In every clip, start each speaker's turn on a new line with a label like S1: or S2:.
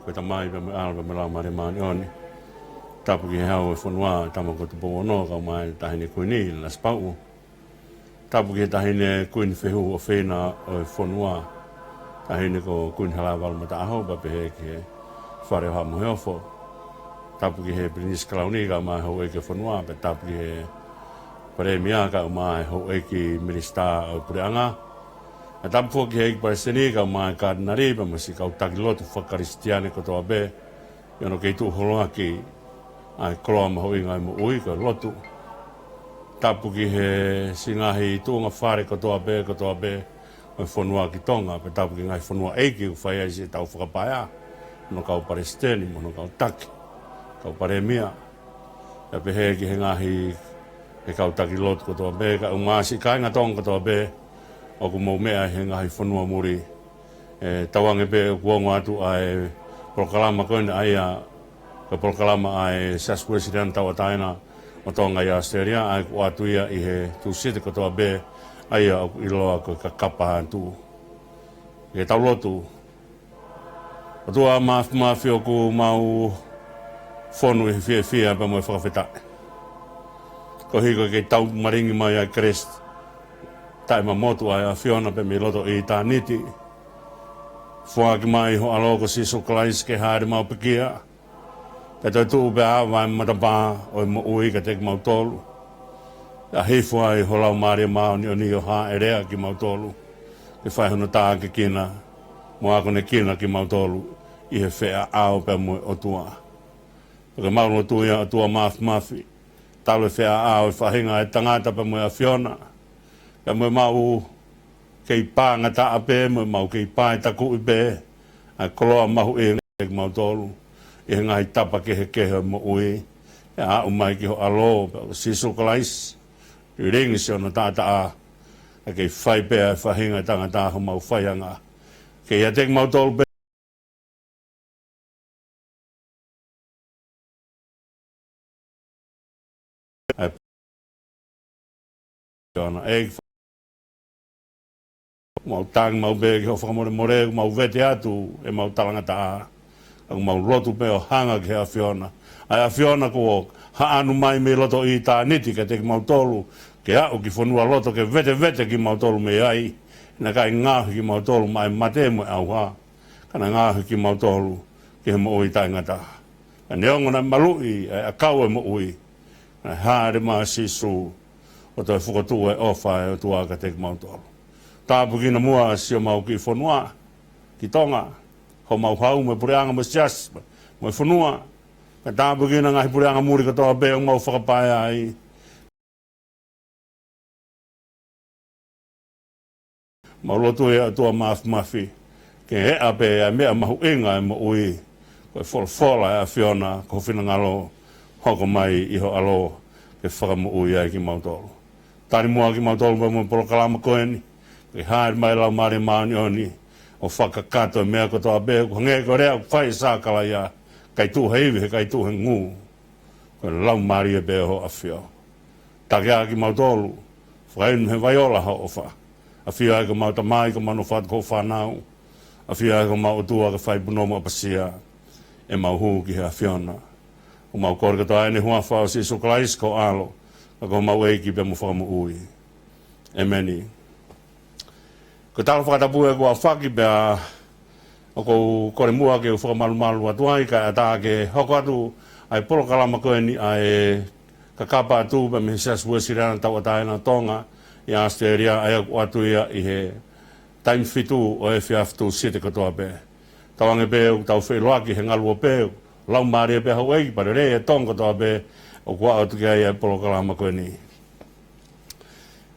S1: ko ta mai pe alba me la mare mani oni tapu ki hau fonua tama ko tu bono ka mai ta ni kuni la spau tapu ki ta ni kuin fehu o fena o fonua ta ni ko kuin hala val mata ho ba pe ke fare ha mo fo tapu ki he prinis klauni ka mai ho e ke fonua pe tapu ki he pare mia ka mai ho e ki minista o prianga tapu fo ki he pa seni ka mai ka nari pa masi ka utagilot fo kristiane ko to be yo no ke tu holoa ki ai koloma ho inga mo ui ka lotu tapu ki he singahi tunga whare kotoa be o whanua ki tonga pe tapu ki ngai whanua eiki u whai aisi tau whakapaya no kau pare steni mo no kau taki kau pare mia e pe he ki he ngahi he kau taki lotu kotoa be ka umasi kainga tonga kotoa be o ku mau mea he ngahi whanua muri tawange be o kuongo atu ai polokalama koina aia ka polokalama ai Siasi Uesiliana tau ataina o tonga i Aositelelia ai ku atuia i he tūsite kotoa be ai au iloa ko ka kapa tu e tau lotu o tua mafi o ku mau fonu i fia pa mo whakawheta ko hiko ke tau maringi mai ai Krist tai ma motu ai a Fiona pe mi loto i tā niti fuaki mai ho aloko siso klais ke haere mau pekia ka toi tuu pe awa matapā o mo ui ka teki mau tolu. A hifu ai ho lau maria mao ni o ni o haa erea ki mau tolu. Ke whai hono tā ke kina, mo ako ne kina ki mau tolu, i he whea ao pe mo o tua. Ka mau no tuia o tua mafi, talo e whea ao e whahinga e tangata pe mo a Fiona. Ka mo mau kei pā ngata ape, mo mau kei pā e taku i pe, a koloa mahu e ki mau tolu. I he ngai tapa ke he kehe mo ui, e a umai ki ho alo, siso kalais, i ringi si ono tāta a kei whai pēa e whahinga tangata ho mau whaianga. Kei a teki mau tolu pēa. Mau tangi mau pēa ki ho whakamore more, mau vete atu e mau talangata a. Ang mau lotu pe o hanga ki a Fiona. Ai a Fiona ko haanu mai me loto i tā niti ka teki mau tolu. Ke au ki whanua loto ke vete ki mau tolu me ai. Na kai ngāhi ki mau tolu mai mate mo au ha. Kana ngāhi ki mau tolu ki he mo ui tai ngata. Ka neongo na malui a kau e mo ui. Na haere maa sisu o toi whukotu e ofa e o tua ka teki mau tolu. Tāpu ki na mua si o mau ki whanua ki tonga. Ho mau hau me pureanga mo Siasi, mo whanua. Ka tāpu ki na ngahi pureanga muri katoa be o mau whakapaya ai. Mau lotu e atua mafi. Ke he ape a mea mahu inga e mo ui. Koe whola e a Fiona, ko whina ngalo hoko mai iho alo ke whaka mo ui ai ki mau tolu. Tari mua ki mau tolu pa mo polokalama koeni. Ke haere mai lau mare maani oni. O whakakato e mea kotoa be, ko nge ko rea whai sākala ia, kai tū heiwi he kai tū he ngū. Ko lau maria be ho a whio. Take a ki mau tolu, whainu he vaiola ho o wha. A whio ai ko mau ta mai ko manu what ko whanau. A whio ai ko mau tua ka whai punomo a pasia, e mau huu ki he a Fiona. O mau kore katoa ene hua whao si sukalais ko alo, a ko mau eiki pe mo whakamu ui. E meni. Ko talo whakatapu e kua whaki pia o kou kore mua ke u whakamalu atuai ka ata ke hoko atu ai polokalama koe ni ai ka kapa atu pa me Siasi Uesiliana tau ataina tonga i Aositelelia ai aku atu ia i he time fitu o e whiaftu site katoa pe. Tawange pe u tau whailoaki he ngalua pe lau maria pe hau eiki pare re e tonga katoa pe o kua atu ki ai polokalama koe ni.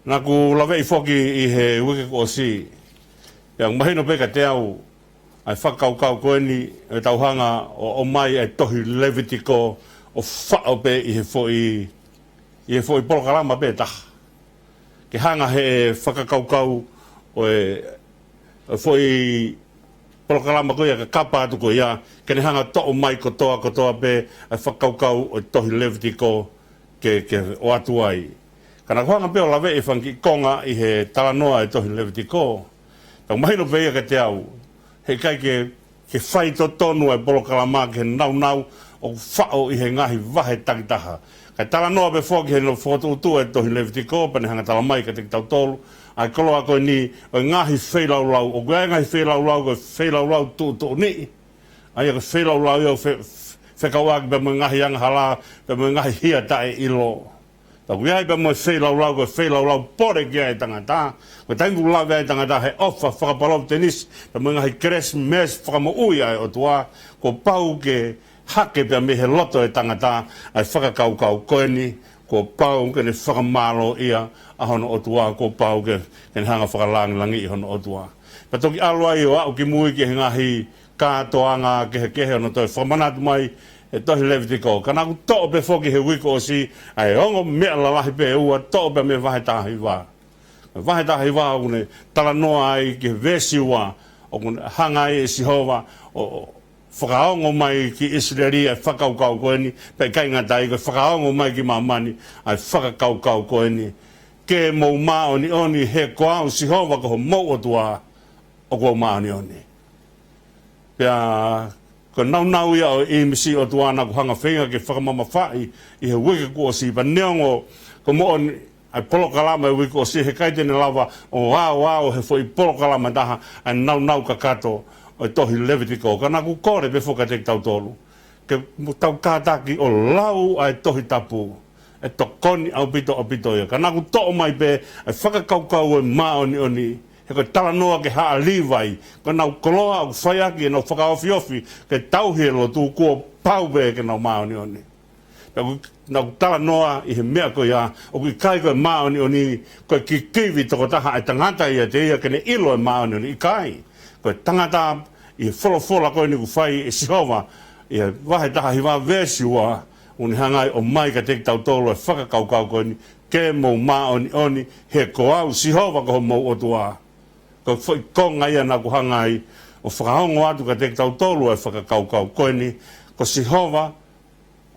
S1: Nā ku lawe i whoki i he wike ko si. Yang mahino peka te au ai whakaukau koe ni e tauhanga o mai e tohi Levitiko o whao pe i he fo i polokalama pe taha. Ke hanga he whakakaukau o e fo i polokalama koe ka kapa atu koe ia. Ke ne hanga to o mai kotoa pe ai whakaukau o tohi Levitiko ke o atu ai. Kana kuanga peo lawe e whanki konga i he talanoa e tohi Levitiko. Tau mahino pea ka te au, he kai ke ke whai to tonu e polokalama ke nau o whao I he ngahi wahe takitaha. Kai tala noa be whoki he no whotu utu e tohi Levitiko, pane hanga tala mai ka te tau tolu, ai koloa koe ni o ngahi whelaulau, o koe ngahi whelaulau ko whelaulau tu ni. Ai ko whelaulau iau whekawaki pe mo ngahi anga hala, pe mo ngahi hia tae ilo. Ta koe ai pe mo whelaulau ko whelaulau pore kia e tangata, ko tangu lawe e tangata he ofa whakapalau tenis, pe mo ngahi kres mes whakamo ui ai o tua, ko pau ke hake pia me he loto e tangata ai whakakaukau koe ni, ko pau ke ne whakamalo ia a hono otua, ko pau ke ne hanga whakalangilangi I hono otua. Pa toki alua I o au ki mui ki he ngahi kātoanga ke he kehe ono toi whamanatu mai e tohi Levitiko. Ka naku to'o pe whoki he wiko o si, ai ongo mea lalahi pe ua, to'o pe me wahe tahi wā. Wahe tahi wā o kune tala noa ai ki he vesi wā, o kune hanga I e Sihova, o whakaongo mai ki Uesiliana ai whakaukau koe ni, pe kai ngata I koe whakaongo mai ki mamani ai whakaukau koe ni. Ke mou maoni oni he koa o Sihova ko ho mou o tua o koa maoni oni. Pea, ko nau ia o imisi o tuana ko hanga whenga ke whakamama whai I he wiki ko o si, pa neongo ko mo on ai polokalama e wiki o si, he kaitene lava o wao he fo I polokalama taha ai nau ka kato o tohi Levitiko, ka naku kore pe whoka te tau tolu. Ke tau kātaki o lau ai Tohitapu, e tokoni au pito o pito ia. Ka naku to'o mai pe ai whakakaukau e maoni oni, he koe tala noa ke haa liwai, ko nau koloa au whaiaki e nau whakaofiofi, ke tauhelo tu kua pau pe ke nau maoni oni. Nau tala noa I he mea koe ia, o kui kai koe maoni oni, koe ki kiwi toko taha ai tangata ia te ia kene ilo e maoni oni, I kai. Koe tangata I he wholofola koe ni ku whai e Sihova, I he wahe taha hi wā vēsiua, uni hangai o mai ka te tau tolo e whakakaukau koe ni, ke mou maoni oni, he ko au Sihova ko ho mou o tua. Ko whai konga ia na ku hangai, o whakahongo atu ka te tau tolo e whakakaukau koe ni, ko Sihova,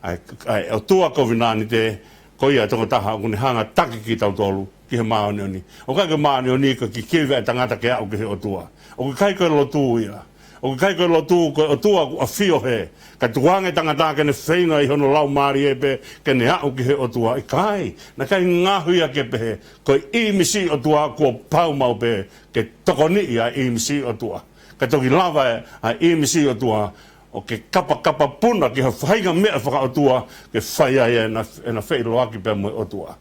S1: ai o tua kovinani te, ko ia toko taha, uni hanga taki ki tau tolu, ki he maoni oni. O kai ke maoni oni ka ki kiwi e tangata ke au ki he o tua. O kai koe lotu ia. O kai koe lotu koe o tua a fio he. Ka tuange tangata ke ne whainga I hono lau maari e pe ke ne au ki he o tua. I kai. Na kai ngahu ia ke pehe. Koe imisi o tua kua pau mau pe ke tokoni ia imisi o tua. Ka toki lava a imisi o tua o ke kapa puna ki ha whainga mea whaka o tua ke whaia ia e na whailoaki pe mo o tua.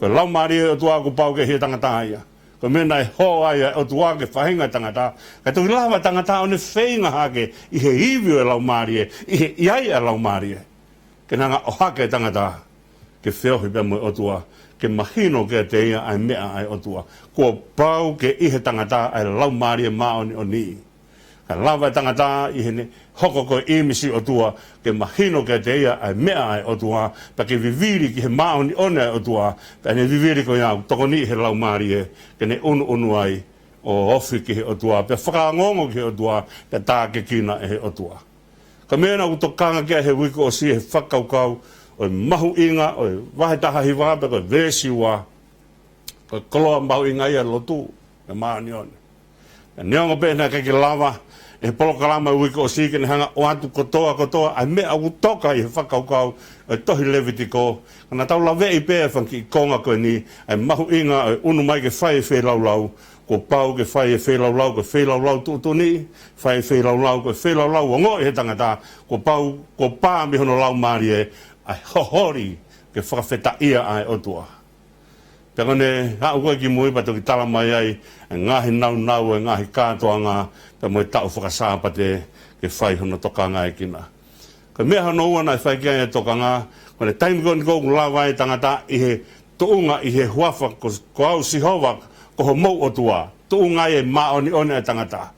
S1: Koe lau maari e o tua ku pau ke he tangata ia. Ko mena e hoa ia o tua ke whahinga tangata. Ka toki lawa tangata o ne whainga hake I he iwi e lau maari e, I he iai e lau maari e. Ke nanga o hake tangata ke whiohi pe mo o tua, ke mahino ke te ia ai mea ai o tua. Kua pau ke ihe tangata ai lau maari e maoni o nii. Ka lawa tangata I he ne hoko koe imisi o tua, ke mahino ke te ia ai mea ai o tua, pa ke viviri ki he maoni one ai o tua, pa ne viviri ko iau, toko ni he lau maari e, ke ne unu ai o ofi ki he o tua, pe whakaangongo ki he o tua, pe tā ke kina e he o tua. Ka mena u tokanga kia he wiko o si he whakaukau, o mahu inga, o wahe taha hi wāpe, ko vēsiwa, ko koloa mahu inga ia lotu, me maoni one. Ka neongo pēna ke lava, e polokalama wiko o sike ne hanga o atu kotoa, ai mea au toka I he whakaukau, e tohi Levitiko, kana tau lawe I pēa whanki I konga koe ni, ai mahu inga, e unu mai ke whai e whelaulau, ko pau ke whai e whelaulau, ko whelaulau tutu ni, whai e whelaulau, ko whelaulau o ngoi he tangata, ko pau, ko pā mi hono lau maari e, ai hohori ke whakawheta ia ai otua. Pea kone, hau koe ki mui pato ki tala mai ai, ngahi nau, ngahi kātoanga, pe moi tau whakasāpate ke whai hono tokanga e kina. Ko mea hono ua nai whai kia e tokanga, kone taimi koni kou lawa e tangata I he tuunga I he huafa ko au Sihova ko ho mou o tua. Tuunga e maoni one e tangata.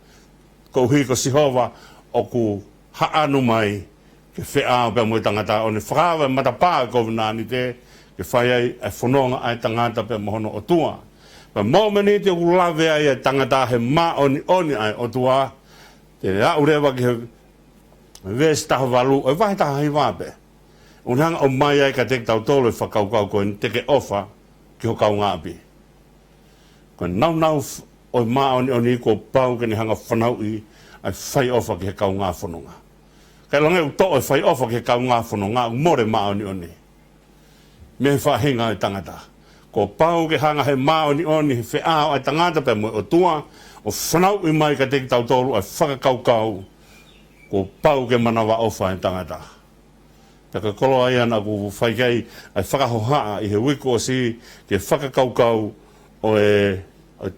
S1: Ko hui ko Sihova o ku haanu mai ke whea pe moi tangata o ne whakawa matapā ko vinani te ke whai ai e whanonga ai tangata pe mohono o tua. Pa momeni te ulawe ai e tangata he maoni one ai o tua. Te aurewa ki he vesi taha walu, e wahi taha hi wape. Unhanga o mai ai ka te tau tolo e whakaukau koe te ke ofa ki ho kau ngāpi. Koe nau o maoni o ni ko pau ke ni hanga whanau I ai fai ofa ki he kau ngā whanonga. Kai lange u toa fai ofa ki he kau ngā whanonga, more maoni oni. Me he whahinga e tangata. Ko pau ke hanga he maoni oni, he whaao ai tangata pe mo o tua, o whanau I mai ka te ki tau tolu ai whakakaukau, ko pau ke manawa ofa e tangata. Taka kolo ai ana ku whaikei ai whakahohaa I he wiko o si ke whakakaukau o e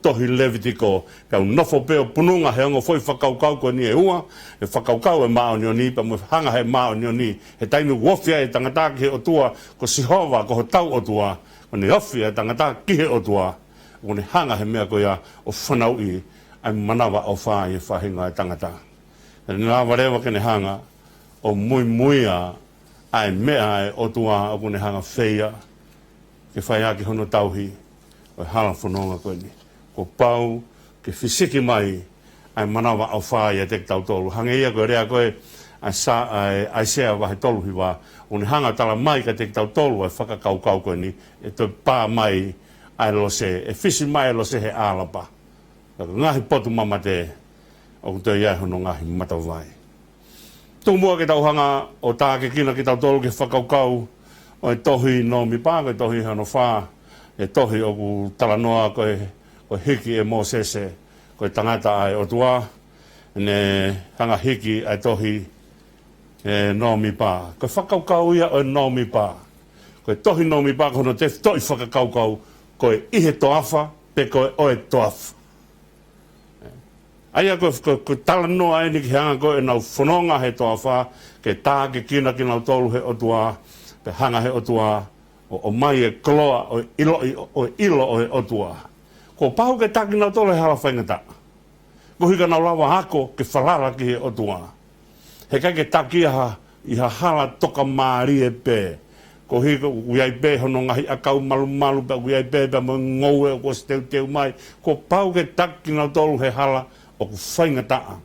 S1: tohi levitiko kau nofo peo pununga he ongo foi whakaukau ko ni e ua e whakaukau e maoni o ni pa mo hanga he maoni o ni he tainu wofia e tangata ki he o tua ko sihova ko ho tau o tua ko ni ofia e tangata ki he o tua ko ni hanga he mea ko ia o whanau I ai manawa o wha I e whahinga e tangata ni la warewa ke ne hanga o muia ai mea e o tua o ko ne hanga wheia ke whaia ki hono tauhi o hala whanonga koe ni ko pau ke fisiki mai ai manawa au whaia e te tau tolu hange ia koe rea koe ai sea wahe tolu hiwa o ne hanga tala mai ka te tau tolu ai whakakaukau koe ni e toi pā mai ai lo se e fisi mai lo se he ālapa ngahi potu mama te o te iai hono ngahi matawai tu mua ke tau hanga o tā ke kina ki tau tolu ke whakaukau o e Tohi Nomipa ko e tohi hono wha e tohi o ku talanoa ko e hiki e Mosese ko e tangata ai o tua ne hanga hiki ai tohi e Nomipa ko e whakaukau ia o e Nomipa ko e Tohi Nomipa ko no te toi whakakaukau ko e ihe toafa pe ko e oe toafa aia ko talanoa e ni ki hanga ko e nau whanonga he toafa ke tā ke kina ki nau tolu he o tua pe hanga he o tua o mai e kloa o ilo o e o tua ko pau ke taki nau tolu he hala whaingata ko hika nau lawa hako ke whalara ki he o tua he kai ke taki iha hala toka maari e pe ko hika uiai pe hono ngahi akau malu pe uiai pe mo ngoue o se teu mai ko pau ke taki nau tolu he hala o ku whaingata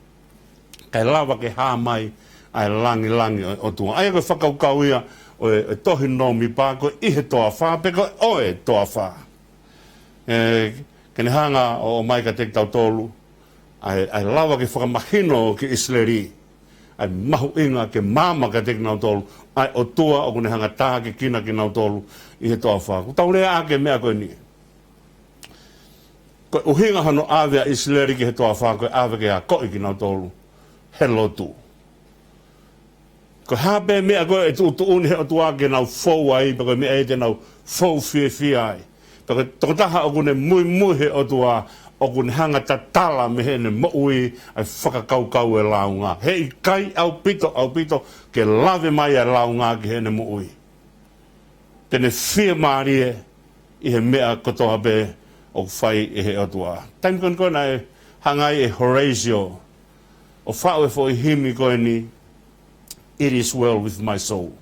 S1: kai lawa ke haa mai ai langi o tua ai ko whakaukau ia o e Tohi Nomipa ko ihe toa wha pe ko oe toa wha kene hanga o mai ka te tau tolu ai lawa ke whakamahino ki Isleri ai mahu inga ke mama ka te tau tolu ai o tua o kune hanga tā ke kina ki nau tolu ihe toa wha ko tau rea ake mea koe ni ko uhinga hano Avea Isleri ki he toa wha ko Avea ke a koi ki nau tolu hello tu ko hape mea koe e tu uni he o tua ke nau fou ai pa koe mea e te nau fou fie ai pa koe toko taha o kune mui he o tua o kune hanga tatala me he ne moui ai whakakaukau e launga he I kai au pito ke lave mai e launga ki he ne moui tene fie marie I he mea kotoha be o whai e he o tua taim koe nai hangai e Horatio o whao e fo I himi koe ni it is well with my soul.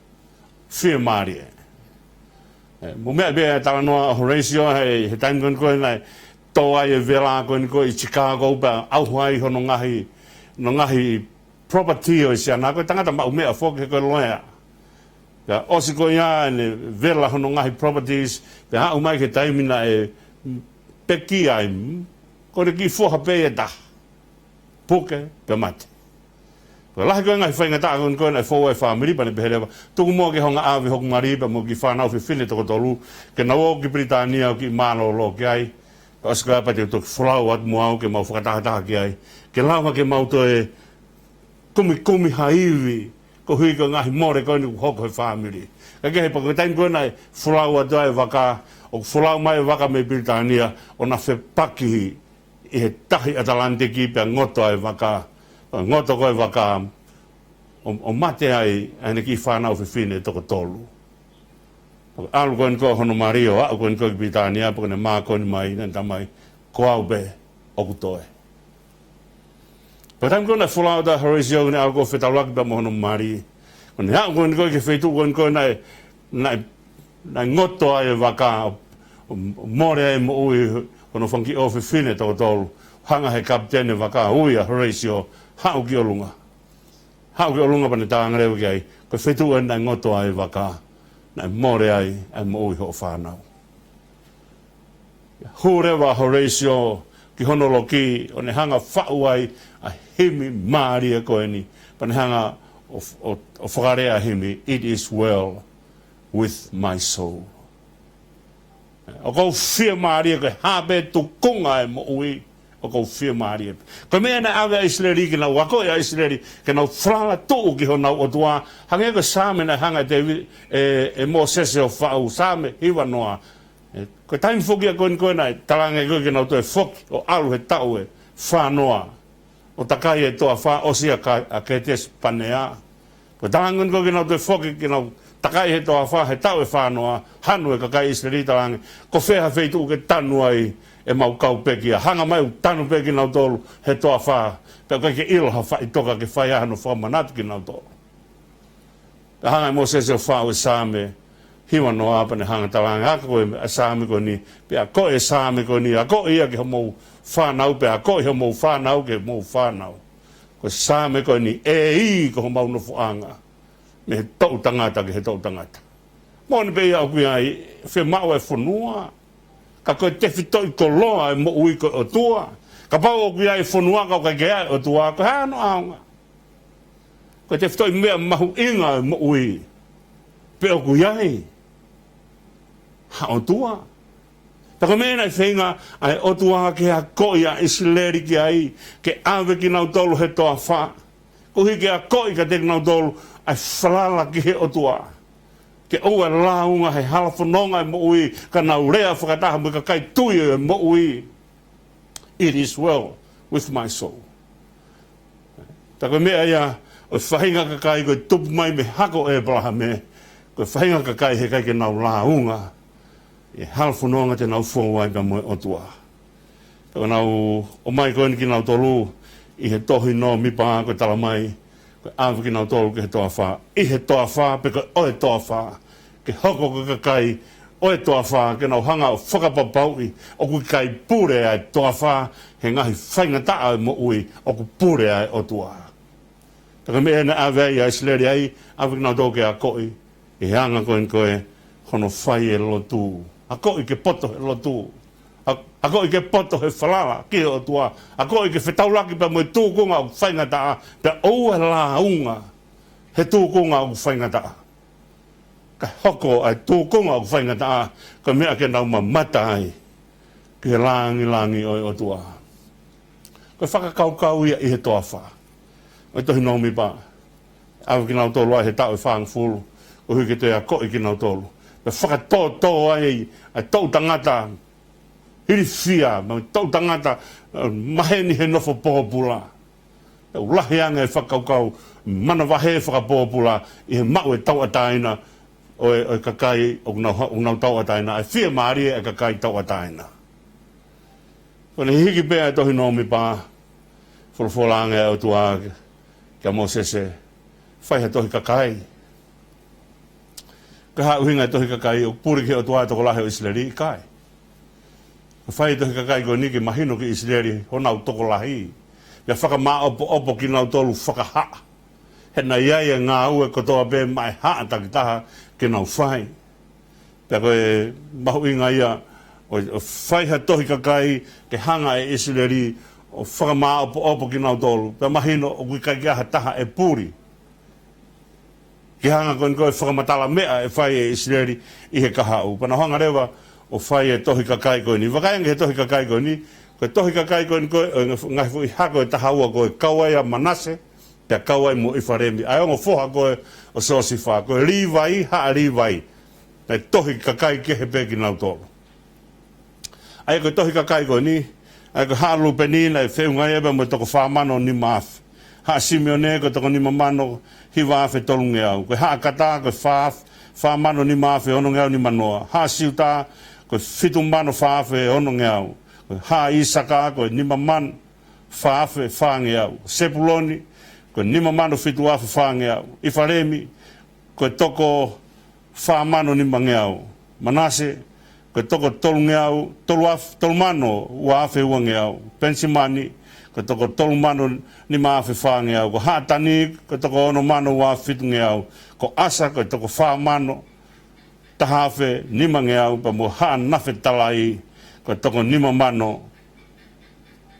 S1: Fear Marie. Mo mea bea tala noa Horatio he taim koe nai toa e vela koe I Chicago pa auhai hono ngahi property o Siana koe tangata mau mea whoke koe loea. Ka osi koe ia ne vela hono ngahi properties pe hau mai ke taimina e peki ai koe ki foha pe e ta. Puke pe mate. Ko lahi koe ngai whaingata koe nai fōu e whamiri pane peherewa. Tuku mua ke honga awi hoku maripa mo ki whanau whiwhine toko tolu. Ke nau o ki Britania o ki mālo lo ki ai. Ka oska pati o toki whulau atu mua au ke mau whakatahataha ki ai. Ke lawa ke mau to e kumi haiwi. Ko hui ko ngahi more koe ni ku hoko he whamiri. Ka kehe pa koe taim koe nai whulau atu ai waka. O whulau mai waka me Britania o na whepakihi I he tahi Atalantiki pe ngoto ai waka. Ngoto koe waka o mate ai ane ki whanau whiwhine toko tolu. Alu koe niko hono Mario, au koe niko ki Britania, poko ne maa koe ni mai, nanta mai, ko au be, oku toe. Paka taim koe na whulau da Horatio, ne alu koe whetalaki pa mo hono Mari. Kone au koe niko ki whetu koe niko nai ngoto ai waka, more ai mo ui, hono whanki o whiwhine toko tolu. Hanga he kaptene waka uia Horatio, hau ki o lunga. Hau ki o lunga pane tāngarewa ki ai. Ko whetu e nai ngoto ai waka. Nai more ai mo ui ho whanau. Hurewa Horatio ki honolo ki o ne hanga whau ai a himi maria koe ni. Panahanga o whakarea himi, it is well with my soul. O kou whia maria koe hape tu kunga e mo ui. O kou whia maria. Koe mea na awe Islaeli ki na wako e Islaeli ki na whranga tuu ki hona o tua. Hange ko sāme na hanga te e mo sese o whau sāme hiwa noa. Koe taimi whuki a koe nai talange koe ki na to e whoki o alu he tau e whanoa. O takai e toa wha osi a ke tes panea. Koe talange koe ki na to e whoki ki na takai he toa wha he tau e whanoa. Hanu e kakai Islaeli talange. Ko wheha wheitu ke tanu ai e mau kau peki a hanga mai tanu peki nau tolu he toa wha. Pea kai ke iloha wha i toka ke whai ahano wha manatu ki nau tolu. Pea hanga mo se o wha o sāme hiwa no apane hanga talange haka koe a sāme ko ni. Pea koe e sāme ko ni a koe ia ke mou whanau pea koe he mou whanau ke mou whanau. Koe sāme ko ni e i ko mau no fuanga. Me he tau tangata ke he tau tangata. Mōni pe ia kui ai whe mau e whanua. Ka koe te whitoi ko loa e mo ui ko o tua. Ka pau o kia e whanua ka kai kea o tua, ko hea no aunga. Koe te whitoi mea mahu inga e mo ui. Pe o kui ai. Ha o tua. Ta ko mea nei whenga ai o tua ke a koi a Islaeli ki ai, ke awe ki nau tolu he toa wha. Ko hi ke a koi ka te nau tolu ai whalala ki he o tua. Ke oua launga he halafononga e mo ui, ka nau rea whakataha mo ka kai tui e mo ui. It is well with my soul. Ta koe mea ia, o whahinga ka kai koe tupu mai me hako e braha me, koe whahinga ka kai he kai ke nau launga, e halafononga te nau whonga ka mo o tua. Ta koe nau, o mai koe ni ki nau tolu, i he Tohi Nomipa koe tala mai, koe awa ki nau tolu ke he toa wha, i he toa wha, pe koe oe toa wha, ke hoko ko ka kai, oe toa wha, ke nau hanga o whakapapaui, o kui kai pure ai toa wha, he ngahi whainga taa mo ui, o ku pure ai o tua. Taka mea na awei a Islaeli ai, awa ki nau tolu ke a koi, e hanga koe hono whai e lotu, a koi ke poto e lotu, a koi ke poto he whalala ki o tua, a koi ke whetaulaki pa moe tūkunga o whainga taa, pe oua la unga, he tūkunga o whainga taa. Ka hoko ai tūkunga o whainga taa, ka mea ke nau mata ai, ke langi o tua. Ka whakakaukau ia i he toa wha. O Tohi Nomipa, awa ki nau tolu ai he tau e whaang fulu, o hui ke te a koi ki nau tolu. Ka whakatō ai tau tangata, hiri fia, ma tau tangata, maheni he nofo pōpula. Ulahi anga e whakaukau, mana wahe whakapōpula, i he mau e tau ataina, o e kakai, o nau tau ataina, e fia maaria e kakai tau ataina. Kone hiki pēa e Tohi Nomipa, wholawholanga e o tua, kia mō sese, whaiha tohi kakai. Ka haa uhinga e tohi kakai, o puri ki o tua e toko lahe o Islaeli, kai. Whai tohi kakai ko niki mahino ki Islaeli, ho nau toko lahi. Ia whakamaa opo ki nau tolu whakahaa. He na iaia ngā ue kotoa pē mai haa takitaha ki nau whai. Pea koe mahu inga ia, o whaiha tohi kakai ke hanga e Islaeli, o whakamaa opo ki nau tolu. Pea mahino o kui kai kia taha e puri. Ki hanga koe whakamatala mea e whai e Islaeli i he kahau. Pana hanga rewa, o whai e tohi kakai koe ni. Wakaanga he tohi kakai koe ni. Koe tohi kakai koe ni koe, ngai fui hako e tahaua koe kauai a manase, pia kauai mo iwharemi. Ai ongo foha koe o sosi wha. Koe riwai, haa riwai. Nei tohi kakai ke he peki nau tolu. Ai koe tohi kakai koe ni, ai koe haa lupe ni, nei whiungai ebe mo toko whamano ni maafi. Haa Simeone koe toko ni mamano hiwa afe tolunge au. Koe haa kata koe whamano ni maafi ono ngeau ni manoa. Haa siuta koe fitu mano whaafe ono ngeau. Ha Isaka koe nima man whaafe whaange au. Sepuloni koe nima mano fitu afe whaange au. Iwharemi koe toko whaamano nima nge au. Manase koe toko tolu nge au, tolu mano ua afe ua nge au. Pensimani koe toko tolu mano nima afe whaange au. Ko Haatani koe toko ono mano ua fitu nge au. Ko Asa koe toko whaamano tahafe nima nge au pa mo haa nafe talai. Ko toko nima mano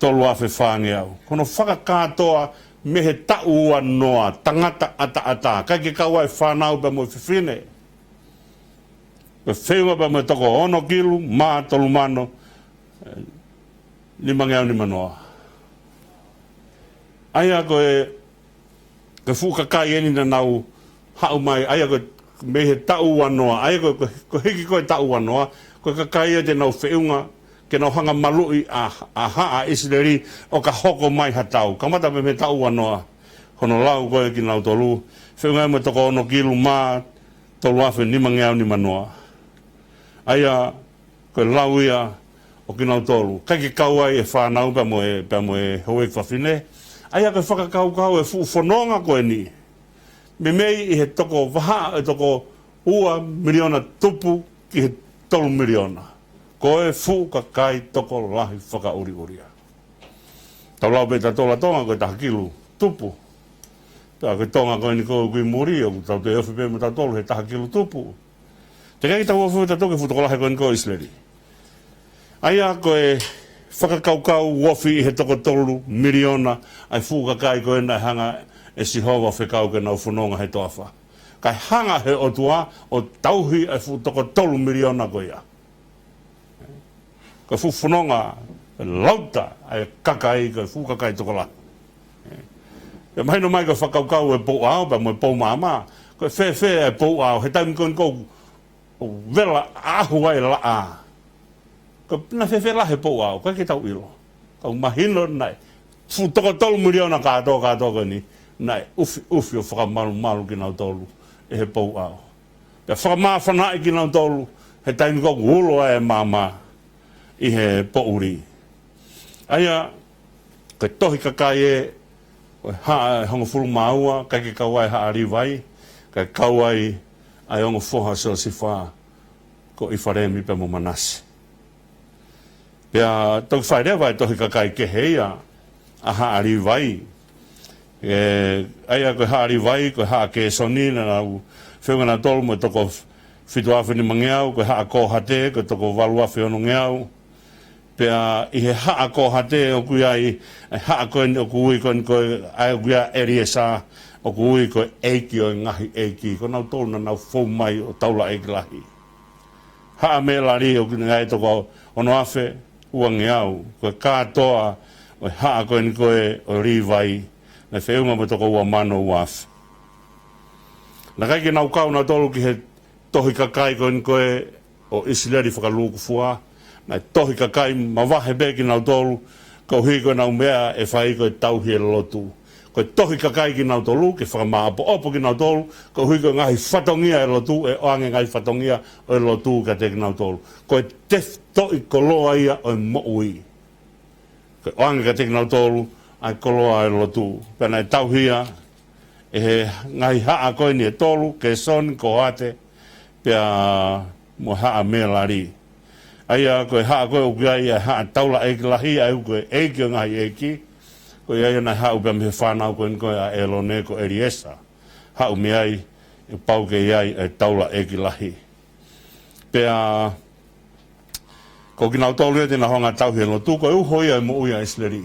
S1: tolu afe whange au. Kono whakakātoa me he taua noa, tangata ata, kai ke kawai whanau pa mo whiwhine. Pe whenua pa mo toko ono kilu, mā tolu mano, ni mangeau ni manoa. Aia koe whukakai eni na nau hau mai, aia koe me he taua noa, aia koe hiki koe taua noa, koe kakai e te nau whiunga, ke nau hanga malui a haa Isileri o ka hoko mai hatau. Kamata me taua noa, hono lau koe ki nau tolu, whiunga e mo toko ono kilu mā, tolu afe ni mangeau ni manoa. Aia koe lau ia o ki nau tolu, kai ke kauai e whanau pa mo e hoe whawhine, aia koe whakakau e whanonga koe ni. Me mei i he toko waha e toko ua miliona tupu ki he 3 miliona. Koe whukakai toko lahi whakauri-uria. Tau lau pe tola tonga koe taha kilu tupu. Pea koe tonga koe ni koe kui muri o tau te ofi pe mo tau tolu he taha kilu tupu. Te kai tau ofi ta toke futoko lahi koe ni koe Isileri. Aia koe whakakaukau wofi i he toko 3 miliona ai whukakai koe nai hanga e si hova whekau ke nau whanonga he toawha. Kai hanga he otua o tauhi ai toko 3 miliona koe ia. Ka whanonga lauta ai kakai ka whukakai toko la. E mahino mai ka whakaukau e pou au pa mo e pou mama. Ka whewhe e pou au he taimi koe kou vela ahu ai la a. Ka pina whewhe la he pou au, kai ke tau ilo. Ka mahino nai. Toko 3 miliona kātoa ni. Nai, ufi o whakamalu ki nau tolu, e he pou au. Pea whakamawhanai ki nau tolu, he taimi kou ulo e mama i he pouri. Aia, kai tohi kakai e, koe haa e hongo fulu maua, kai ke kawai haa riwai, kai kawai ai hongo foha sila siwha, ko i wharemi pe mo manasi. Pea, toki whairewa e tohi kakai ke heia, a haa riwai, aia koe haari vai, koe haa ke soni, na nau whiunga na tolu mo toko whitu awhi ni mangeau, koe haa kohate, koe toko walu awhi ono ngeau. Pea i he haa kohate o kui ai, haa koe ni o kui koe ai o kui a eriesa, o kui koe eiki o ngahi eiki, koe nau tolu na nau fau mai o taula eiki lahi. Haa me lari o kui ngai toko ono awhi ua ngeau, koe kātoa, o haa koe ni koe o riwai, na whiunga mo toko ua mano uafi. Na kai ke nau kau na tolu ki he tohi kakai koe ni koe o Isileri whakaluku fua, na tohi kakai mawahe be ki nau tolu, kau hi koe nau mea e whai koe tauhi e lotu. Koe tohi kakai ki nau tolu, ke whakamaapo opo ki nau tolu, kau hi koe ngahi whatongia e lotu, e oange ngahi whatongia o e lotu ka te ki nau tolu. Koe tef toi koloa ia o e moui. Koe oange ka te ki nau tolu, ai koloa e lotu. Pena e tauhia, e he ngai haa koe ni e tolu, ke son ko ate, pea mo haa mea lari. Aia koe haa koe ukiai, ai haa taula eiki lahi, ai koe eiki o ngai eiki, koe aia nai haa upea me whanau koe ni koe a elone ko eriesa. Haa umi ai, e pauke iai, e taula eiki lahi. Pea, ko ki nau tolu e tena honga tauhia lotu, koe uho ia e mo uia Isileri.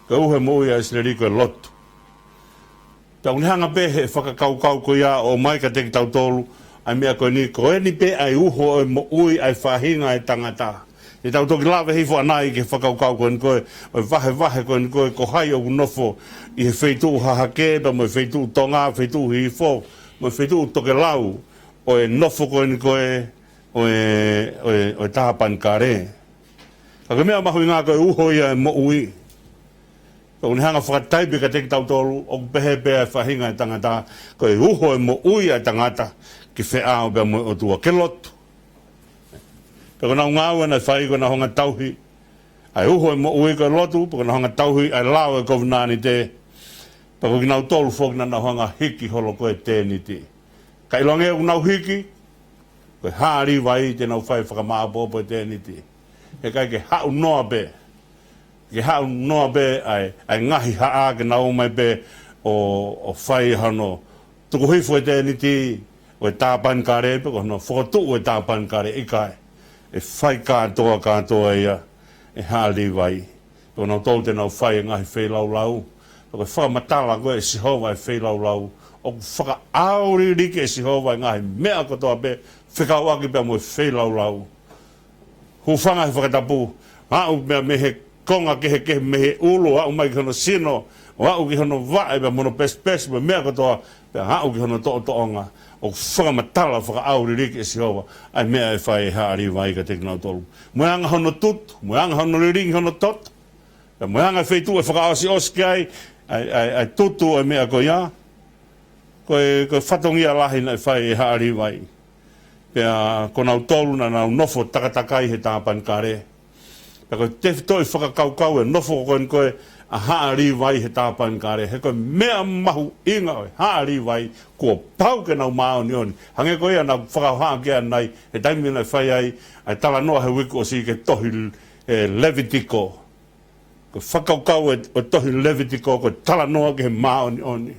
S1: Ka uhe mo ia Isileri koe lotu. Pea unihanga pe he whakakaukau ko ia o mai ka teki tau tolu, ai mea koe ni, koe ni pe ai uho e mo ui ai whahinga e tangata. E tau toki lawe hifo anai ke whakaukau koe ni koe, o vahe koe ni koe, ko hai o nofo i he wheitu hahake, pa mo e wheitu tonga, wheitu hifo, mo e wheitu toke lau, o e nofo koe ni koe, o e tahapan kare. Ka ke mea mahui ngā koe uho ia e mo ui. Ko ni hanga whakataipi ka teki tau tolu, o pehe pea e whahinga e tangata, ko e uho e mo ui e tangata, ki whea o bea mo o tua ke lotu. Peko nau ngāua na whai ko na honga tauhi, ai uho e mo ui ko lotu, peko na honga tauhi, ai lao e kovnani te, peko ki nau tolu whoki na honga hiki holo koe tēni te. Ka ilonge o nau hiki, koe haari vai te nau whai whakamaapopo e tēni te. He kai ke hau noa be, ke hau noa be ai ngahi haa ke nau mai be o whai hano tuku hifo e tēni ti o e tāpan kare pe ko no whakatu o e tāpan kare i kai e whai katoa ia e hali vai Ko na tau te nau whai ngahi whai lau lau. Ko whakamatala koe si hova e whai lau lau. O whaka auri rike e si hova ngahi mea kotoa pe whikawaki pe mo e whai lau lau. Hufanga he whakatapu. Hau mea me he konga ke me he ulu hau mai ki hono sino. O hau ki hono vae pe mono pes me mea kotoa pe hau ki hono toonga. O whakamatala whakaauri rike e si hova. Ai mea e whai e haari vai ka te kinau tolu. Moeanga hono tutu, moeanga hono riringi hono totu. Moeanga whaitu e whakaasi oski ai tutu e mea ko ia. Koe whatongia lahi na e whai e haari vai. Pea ko nau tolu na nau nofo takatakai he tāpan kare. Pea koe te toi whakakaukau e nofo koe a haari vai he tāpan kare. He koe mea mahu inga oi haari vai kua pau ke nau mao ni oni. Hange koe ia nau whakauhaa kia nei he taimi na whai ai tala noa he wiku o si ke tohi Levitiko. Ko whakaukau e tohi Levitiko ko tala noa ke he mao ni oni.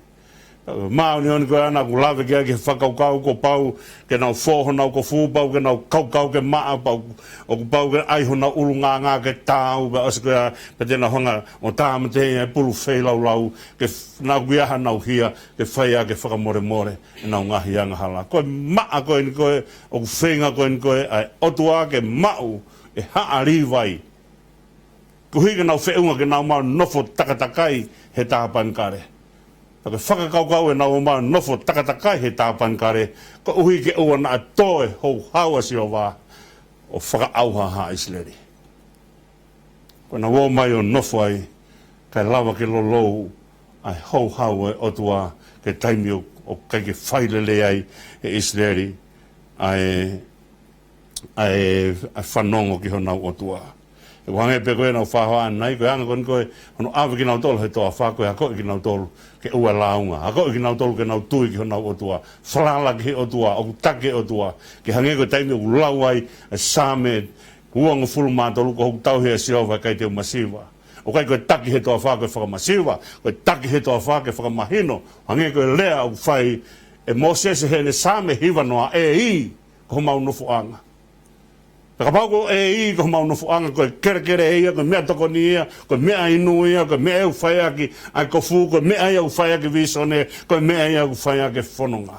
S1: Mao ni oni ko ana ku lave ke whakaukau ko pau ke nau whohona ko fūpau ke nau kaukau ke maa pau o ku pau ke aihona ulunga ngā ke tāu ba osu kia pe tēnā honga o tāmate e pulu whailau lau ke nau kiaha nau hia ke whaia ke whakamore more e nau ngahi anga hala. Koe maa koe ni koe o ku whenga koe ni koe ai otua ke mau e haari vai. Kuhi ke nau wheunga ke nau mau nofo takatakai he tāpan kare. Taka whakakaukau e nau mau nofo takatakai he tāpan kare. Ko uhi ke ua na toe hou hawa si o wā o whakaauha ha Islandi. Ko na wō mai o nofo ai kai lawa ke lolou ai hou hawa e otua ke taimi o kai ke whailele ai e Islandi ai whanongo ki honau otua. E wange pe koe nau whahoa nai, koe anga koe hono awe ki nau tolu he toa wha koe hako ki nau tolu ke ua launga. Hako ki nau tolu ke nau tui ki honau otua, whalala ki he otua, o take otua, ke hange koe taimi o lauai e sāme, huanga fulu mātolu ko hoku tauhea siova kai te umasiwa. O kai koe taki he toa wha koe whakamasiwa, koe taki he toa wha koe whakamahino, hange koe lea o whai e mosese he ne sāme hiwanoa e i ko mau nufu anga. Ka pau e i ko mau no fuanga ko kere e ko mea toko ni ia ko mea inu ia ko mea u whaia ki ai ko fu ko mea ia u whaia ki visone ko mea ia u whaia ki whanonga.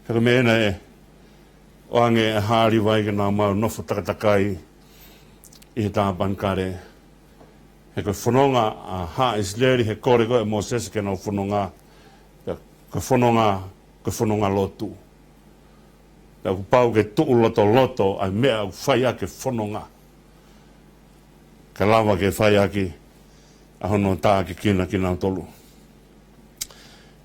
S1: Ka mea na e o ange e haari vai ka nā mau nofu takatakai i he tāpan kare. He ko whanonga a ha Islandi he kore ko e Moses ke nau whanonga ko whanonga lotu. Ka pau ke tuu loto ai mea u whai ake whanonga. Ka lawa ke whai ake a hono tā ke kina ki nau tolu.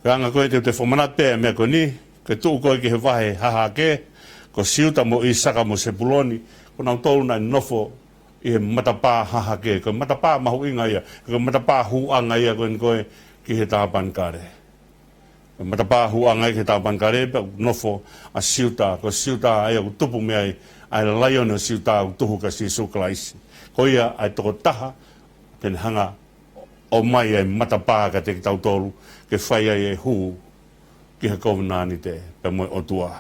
S1: Ka anga koe te whamanat pēr mea koe ni, ke tuu koe ki he wahe haha ke, ko siuta mo i saka mo se puloni, ko nau tolu nai nofo i he matapā haha ke, ko matapā mahu inga ia, ko matapā huanga ia koe ki he tāpan kare. Matapā huanga ke tāpan kare pe nofo a siuta, ko siuta ai au tupu mea ai laione o siuta au tuhu ka si sukalaisi. Ko ia ai toko taha, ken hanga o mai ai matapā ka te tautolu, ke whai ai e huu ki ha kovinani te pe moe otua.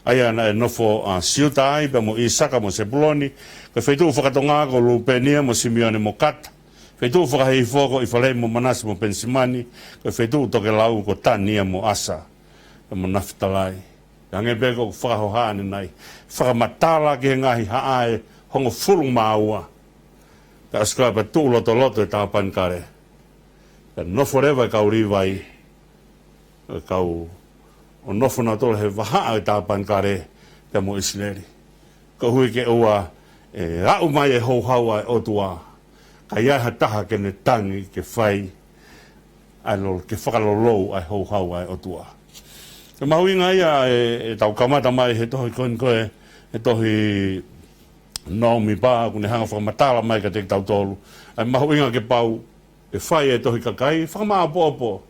S1: Ai ana e nofo a siuta ai pe mo i saka mo se puloni, ke whaitu whakatonga ko lupenia mo Simeone mo kata. Whaitu whakahei whoko i whalei mo manasi mo pensimani, ko whaitu toke lau ko tania mo asa, e mo naftalai. Ange peko whakahohane nei, whakamatala ki he ngahi haae hongo fulu maua. Ka askara pa tū loto e tāpan kare. Ka nofo rewa i kau riwai, kau o nofo na tole he wahaa i tāpan kare, ka mo Islandi. Ka hui ke ua, e rau mai e hou haua e otua. Ka iaha taha ke ne tangi ke whai ke whakalolou ai hou hau ai otua. Ke mahuinga ia e tau kamata mai he tohi koe he tohi Nomipa kune hanga whakamatala mai ka te tau tolu. Ai mahuinga ke pau ke whai e tohi kakai whakamaapopo.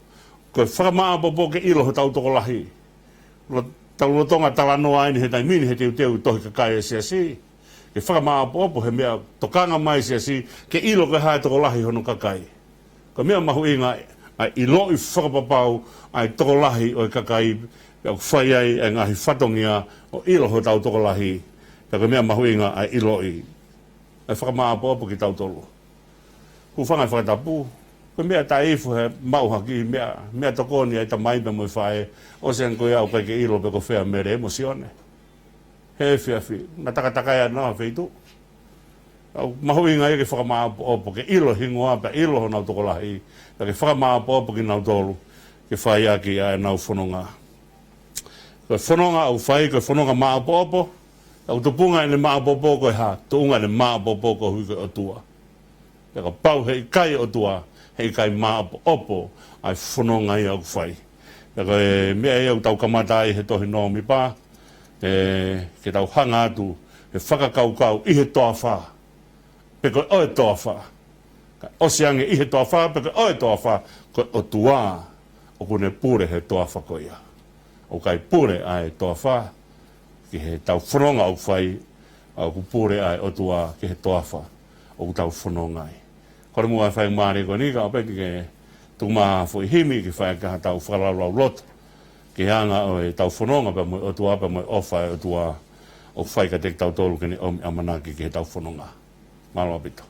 S1: Koe whakamaapopo ke ilo he tau toko lahi. Tau lotonga talanoa aini he taimini he teu tohi kakai e Siasi. Ke whakamaapopo he mea tokanga mai Siasi ke ilo ke hae toko lahi hono kakai. Ka mea mahu inga ai ilo i whakapapau ai toko lahi o kakai au whai ai e ngahi whatongia o ilo ho tau toko lahi. Ka mea mahu inga ai ilo i e whakamaapopo ki tautolo. Ku whanga whakatapu, ko mea taifu he mauhaki, mea tokoni ai ta maipe mo whae, o sean koe au kai ke ilo pe ko whea mere emosione. He whiawhi, na takatakai anā wheitu. Au mahui ngai ke whakamaapopo, ke ilo hingoa, pe ilo ho nau tokolahi, pe ke whakamaapopo ki nau tolu, ke whai aki ai nau whanonga. Ko whanonga au whai, ko whanonga maapopo, au tupunga ene maapopo koe ha, tuunga ene maapopo ko hui koe o tua. Peka pau hei kai o tua, hei kai maapopo, ai whanonga i au whai. Peka mea e au tau kamata i he Tohi Nomipa, ke tau hanga atu, he whakakaukau i he toa wha. Peka oe toa wha. Oseange i he toa wha, peka oe toa wha, koe o tua, o kune pure he toa wha koe ia. O kai pure ai toa wha, ki he tau whanonga au whai, au ku pure ai o tua ki he toa wha, o ku tau whanonga ai. Kore mua whai maare koe nika, o peki ke tumaha fui himi, ki whai kaha tau whalalau loto, ki hanga o e tau whanonga, pa mo o tua, pa mo o whai o tua, o whai ka tek tau tolu kini omi amanaki ki he tau whanonga. Malo apito.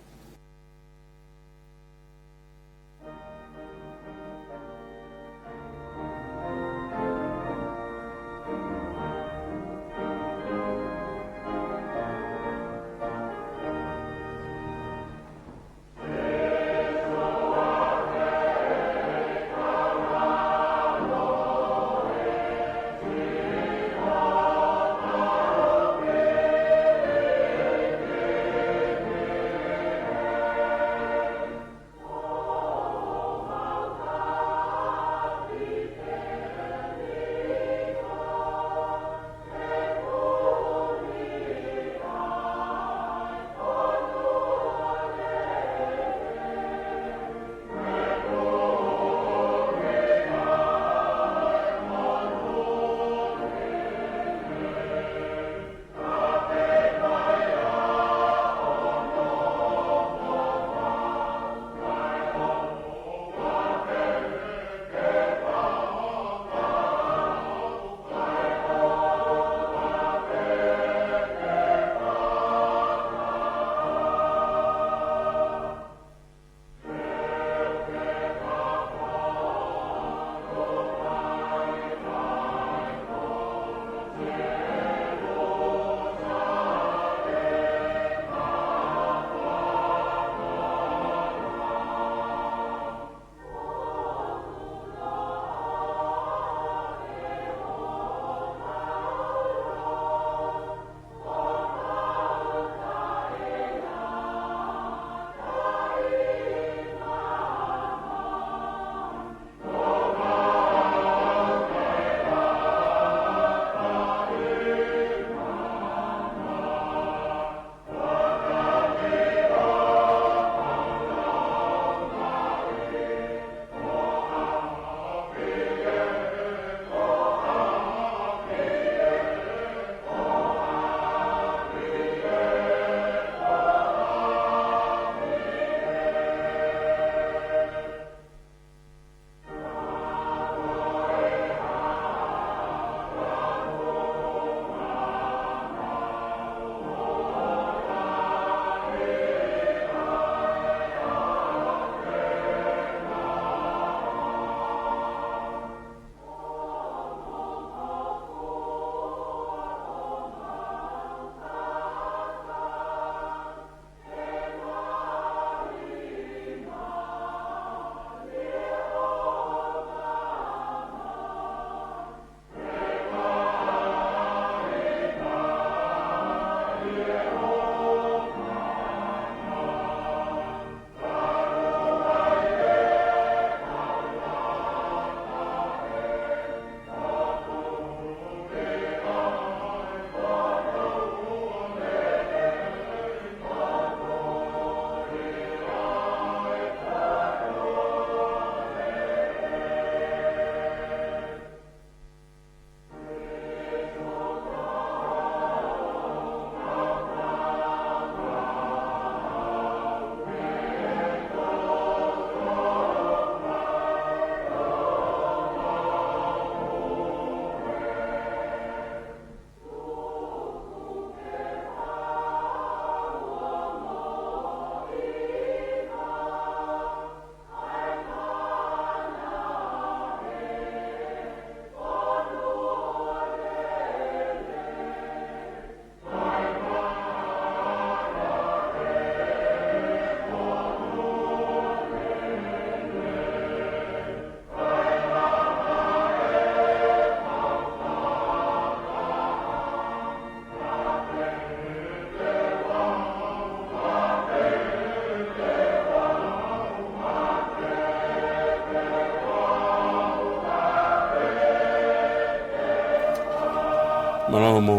S1: Malawa mo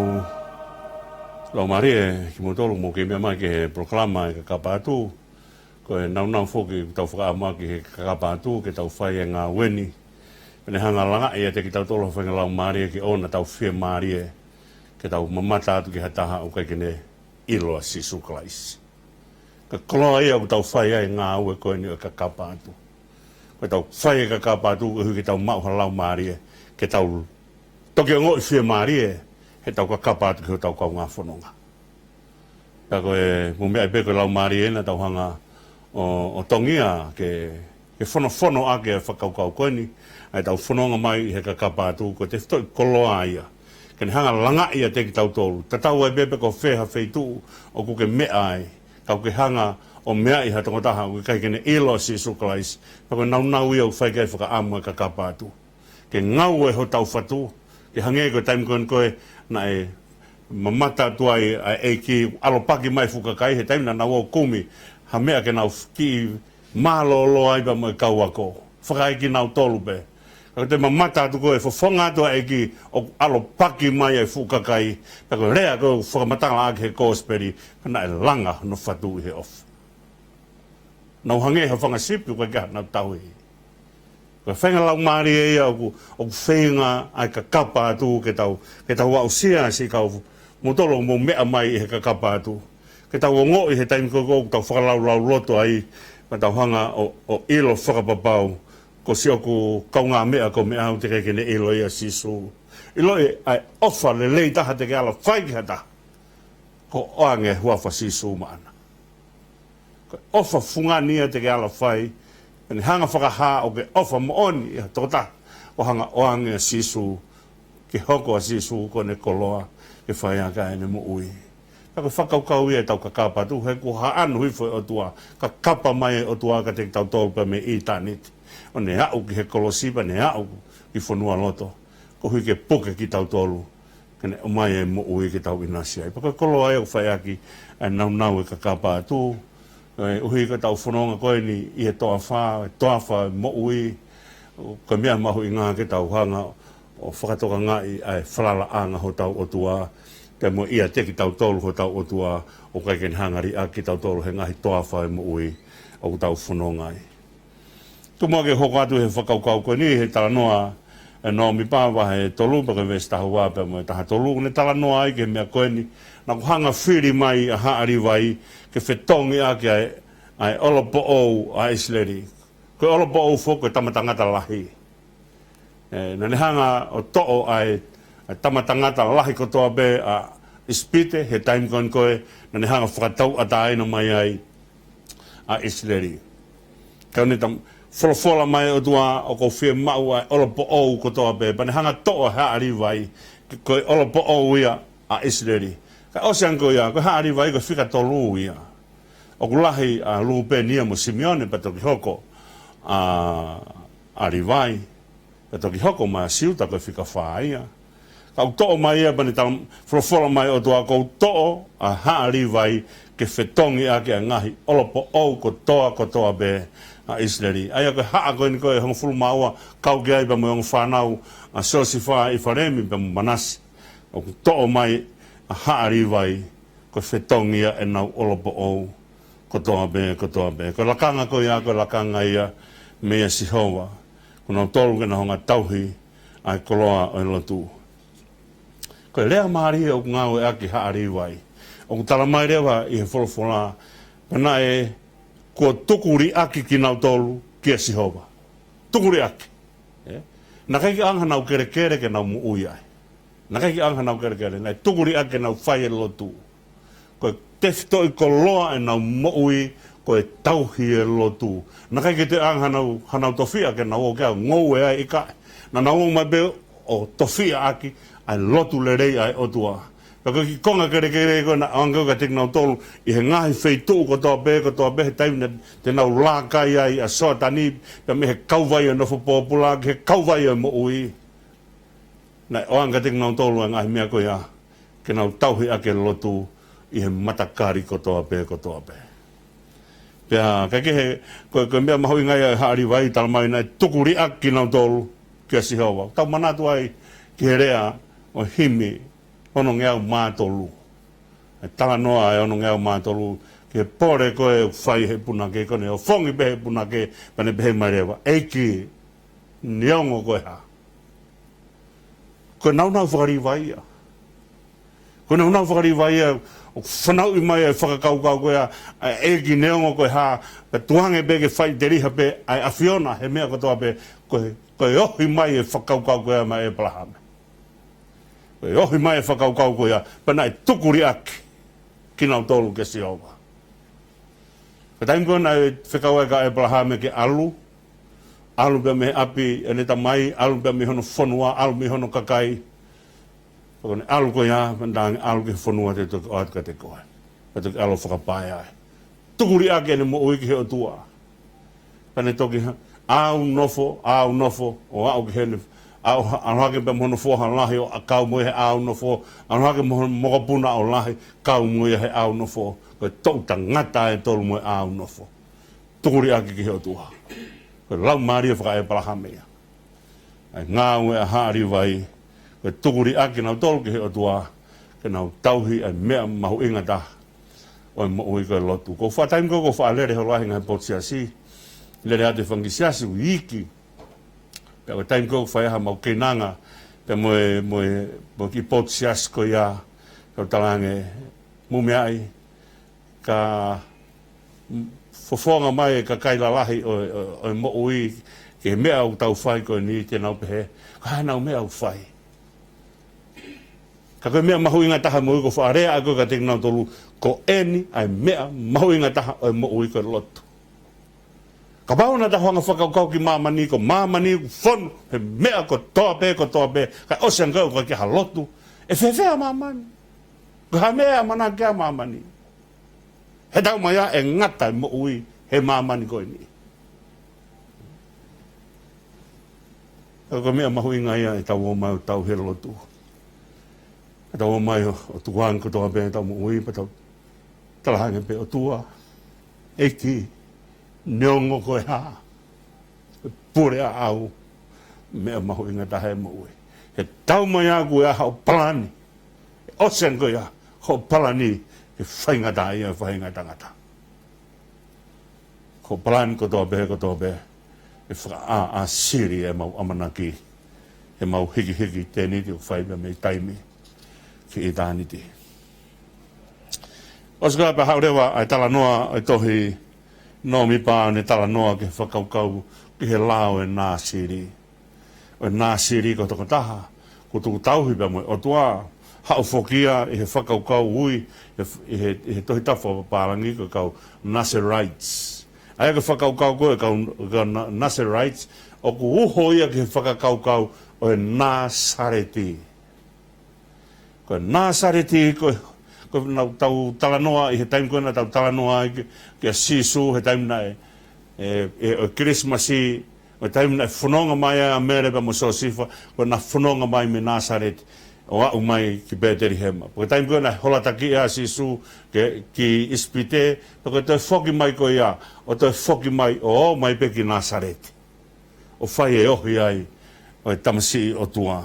S1: lau marie ki mo tolu mo ke mea mai ke polokalama ke kapatu ko e nau foki tau whakaama ke kapatu ke tau whai e ngā weni pene hanga langa ia te ki tau tolu whainga lau marie ke ona tau whia marie ke tau mamata atu ki hataha o kai kene iloa si suklais ka koloa ia ku tau whai e ngā ue koe ni o ka kapatu ko tau whai e ka kapatu ko hui ke tau mauha lau marie ke tau toki o ngoi whia marie he tau ka kapatu ki ho tau kau ngā whanonga. Ka koe, mo mea i peko lau maari ena tau hanga o tongia ke whono ake e whakaukau koeni, ai tau whanonga mai he ka kapatu ko te whitoi koloa ia. Ke ni hanga langa ia te ki tau tolu. Ta tau ai pepe ko wheha wheitu o kuke mea ai. Kau ke hanga o mea i hatongo taha o kai kene ilo si sukalais. Pa koe nau ia u whai kai whakaamu e ka kapatu. Ke ngau e ho tau whatu. Ke hange koe taim koe na e mamata tuai e ki alopaki mai fukakai he taimina na wau kumi ha mea ke nau ki malolo ai pa mo e kau ako whakai ki nau tolu pe ka te mamata tu koe whafonga tua e ki o alopaki mai e fukakai pa koe rea koe whakamatanga ake he kōsperi kana e langa no whatu i he off nau hange ha whanga sipi koe kia nau tau i ko whenga lau maari e ia o whenga ai ka kapa atu ke tau wau Siasi kau mo tolo mo mea mai he ka kapa atu. Ke tau o ngoi he taimi ko tau whakalau loto ai ma tau hanga o ilo whakapapau ko sioku kau ngā mea ko mea hau te kene ilo ia sisu. Ilo e ai ofa le lei taha te ke ala whaiki hata ko oange huafa sisu maana. Ko ofa fungania te ke ala whai ni hanga whakaha o ke ofa mo oni ia tōta o hanga oange sisu ke hoko a sisu ko ne koloa ke whai aka ene mo ui. Ka koe whakaukau ia tau ka kapa tu he ko haan hui fwoi o tua ka kapa mai o tua ka te tau tolpa me i tanit. O ne hau ki he kolosipa ne hau ki whanua loto ko hui ke puke ki tau tolu kene o mai e mo ui ke tau inasi ai. Paka koloa e o whai aki nau e ka kapa tu uhi ka tau whanonga koe ni i he toa wha mo ui ka mea mahu i ngā ke tau hanga o whakatoka ngai ai whalala anga ho tau o tua te mo ia te ki tau tolu ho tau o tua o kai ken hangari a ki tau tolu he ngahi toa wha mo ui o tau whanonga ai. Tumua ke hoko atu he whakaukau koe ni he tala noa e Nomipa he tolu pa ke vesta hua pe mo e taha tolu ne tala noa ai ke mea koe ni na ku hanga whiri mai a haari vai ke whetongi ake ai olopo ou a Uesiliana. Koe olopo ou foko e tamatangata lahi. Na ne hanga o to'o ai tamatangata lahi kotoa be a ispite he taim kon koe na ne hanga whakatau ata aina mai ai a Uesiliana. Kau ne tam wholofola mai o tua o ko whia mau ai olopo ou kotoa be pa ne hanga to'o haari vai koe olopo ou ia a Uesiliana. Ka osean ko ia, ko haari vai ko whika tolu ia. O kulahi a lupe nia mo Simeone pa toki hoko a rivai. Pa toki hoko ma siuta ko whika whaa ia. Ka u to'o mai ia pani tau wholofola mai o tua ko to'o a haari vai ke whetongi ake a ngahi olopo ou ko toa be a Uesiliana. Aia ko haa koe ni koe hong fulu maua kau ke ai pa mo yung whanau a sosi whaa i wharemi pa mo manasi. O to'o mai a haari vai ko whetongia e nau olopo ou ko toa be. Ko lakanga ko ia, ko lakanga ia mea Sihova. Ko nau tolu ke na honga tauhi ai koloa o lotu. Ko lea maari o ngau e aki haari vai. O tala mai rewa i he wholofola pena e ko tukuri aki ki nau tolu kia Sihova. Tukuri aki. Na kaiki anga nau kere ke nau mu ui ai. Na kaiki anga nau kere, nai tukuri ake nau whai e lotu. Koe tefto i koloa e nau moui, koe tauhi e lotu. Na kaiki te anga hanau tofia ke nau o kia ngou e ai i kai. Na nau mai be o tofia aki, ai lotu le rei ai o tua. Ka koe ki konga kere koe na anga ka tek nau tolu, i he ngahi wheitu ko toa be he taimina te nau lākai ai a soa tani, pe me he kauwai o nofo pōpula, he kauwai o moui. Nai oanga te nau tolu ngahi mea koe a ke nau tauhi ake lotu i he matakari kotoa pe. Pea kake he koe mea mahui ngai ai haari vai tala mai nai tukuri aki nau tolu kia Sihova. Tau manatu ai ki he rea o himi ono ngea mātolu. E tala noa e ono ngea mātolu, ke pore koe whai he puna ke kone, o whongi behe puna ke, pane behe marewa, eiki, neongo koe ha. Koe naunau whakariwaia. Koe naunau whakariwaia, o whanau i mai e whakakaukau koe a, eiki neongo koe ha, pe tuhange be ke whai te riha pe, ai awhiona, he mea katoa pe, koe ohi mai e whakaukau koe a mai e palahame. Koe ohi mai e whakaukau koe a, pana e tukuri aki, kinau tolu ke siova. Ka taimkoa na e whekau eka e palahame ke alu pe me api e neta mai, alu pe me hono whanua, alu me hono kakai. Pakone alu koe ia, pandangi alu ke whanua te tuki oatka te koe. Pa tuki alu whakapai ai. Tukuri ake ne mo uiki he o tua. Pane toki au nofo, o au ki hene, au hake pe mohono fuaha lahi o a kau moe he au nofo, au hake mohono mokapuna o lahi, kau moe he au nofo. Koe touta ngata e tolu moe au nofo. Tukuri ake ki he o tua. Koe lau maria whaka e palahamea. Ai ngā ue a haari vai, koe tukuri ake nau tolu ki he o tua, ke nau tauhi ai mea mahu inga ta, o mo ui koe lotu. Ko whataim ko wha lere ho lahi ngai pot Siasi, lere ate whangi Siasi u iki. Pea koe taim ko wha eha mau kenanga, pea moe ki pot Siasi ko ia, kau talange mume ai, ka fofonga mai ka kaila lahi o mo ui ke mea au tau whai koe ni te nau pehe, ka hana au mea au whai. Ka koe mea mahu inga taha mo ui ko whaarea a koe ka teki nau tolu, ko eni ai mea mahu inga taha o mo ui koe lotu. Ka bauna taha wanga whakaukau ki mamani, ko mamani ko whonu, he mea ko toa pe, ka osean kau ka ki ha lotu, e whewhea mamani. Ka ha mea mana kia mamani. He tau mai a e ngata mo ui he mamani koe ni. Ka mea mahu inga ia e tau o mai o tau he lotu. E tau o mai o tukuang ko toa pe tau mo ui pa tau talahange pe o tua. Eki, neongo koe ha. Pure a au. Mea mahu inga tahe mo ui. He tau mai a koe a hao palani. Osen koe a hao palani. E whaingata ia, whaingata ngata. Ko plan ko toa be, e whaka a siri e mau amanaki, e mau hiki tēni te o whaiba me taimi ki i tāni te. Oska pa haurewa ai tala noa ai Tohi Nomipa ne tala noa ke whakaukau ki he lao e nā siri. O nā siri ko toko taha, ko tuku tauhi pa mo o tua, hao whokia i he whakaukau ui, i he Tohitapu pārangi ko kau Naserites. Aia ka whakaukau koe kau Naserites, o ku uho ia ki he whakaukau o he Nasareti. Ko Nasareti ko tau talanoa i he taim koe na tau talanoa ki a Sisu he taim na o Christmasi, o taim na whanonga mai a mere pa mo so sifa, ko na whanonga mai me Nasareti. O au mai ki Beteri Hema. Porque taim koe na holataki a Sisu ki ispite, porque toi whoki mai koe ia, o toi whoki mai o mai pe ki Nasareti. O whai e ohi ai, o e tamasi o tua.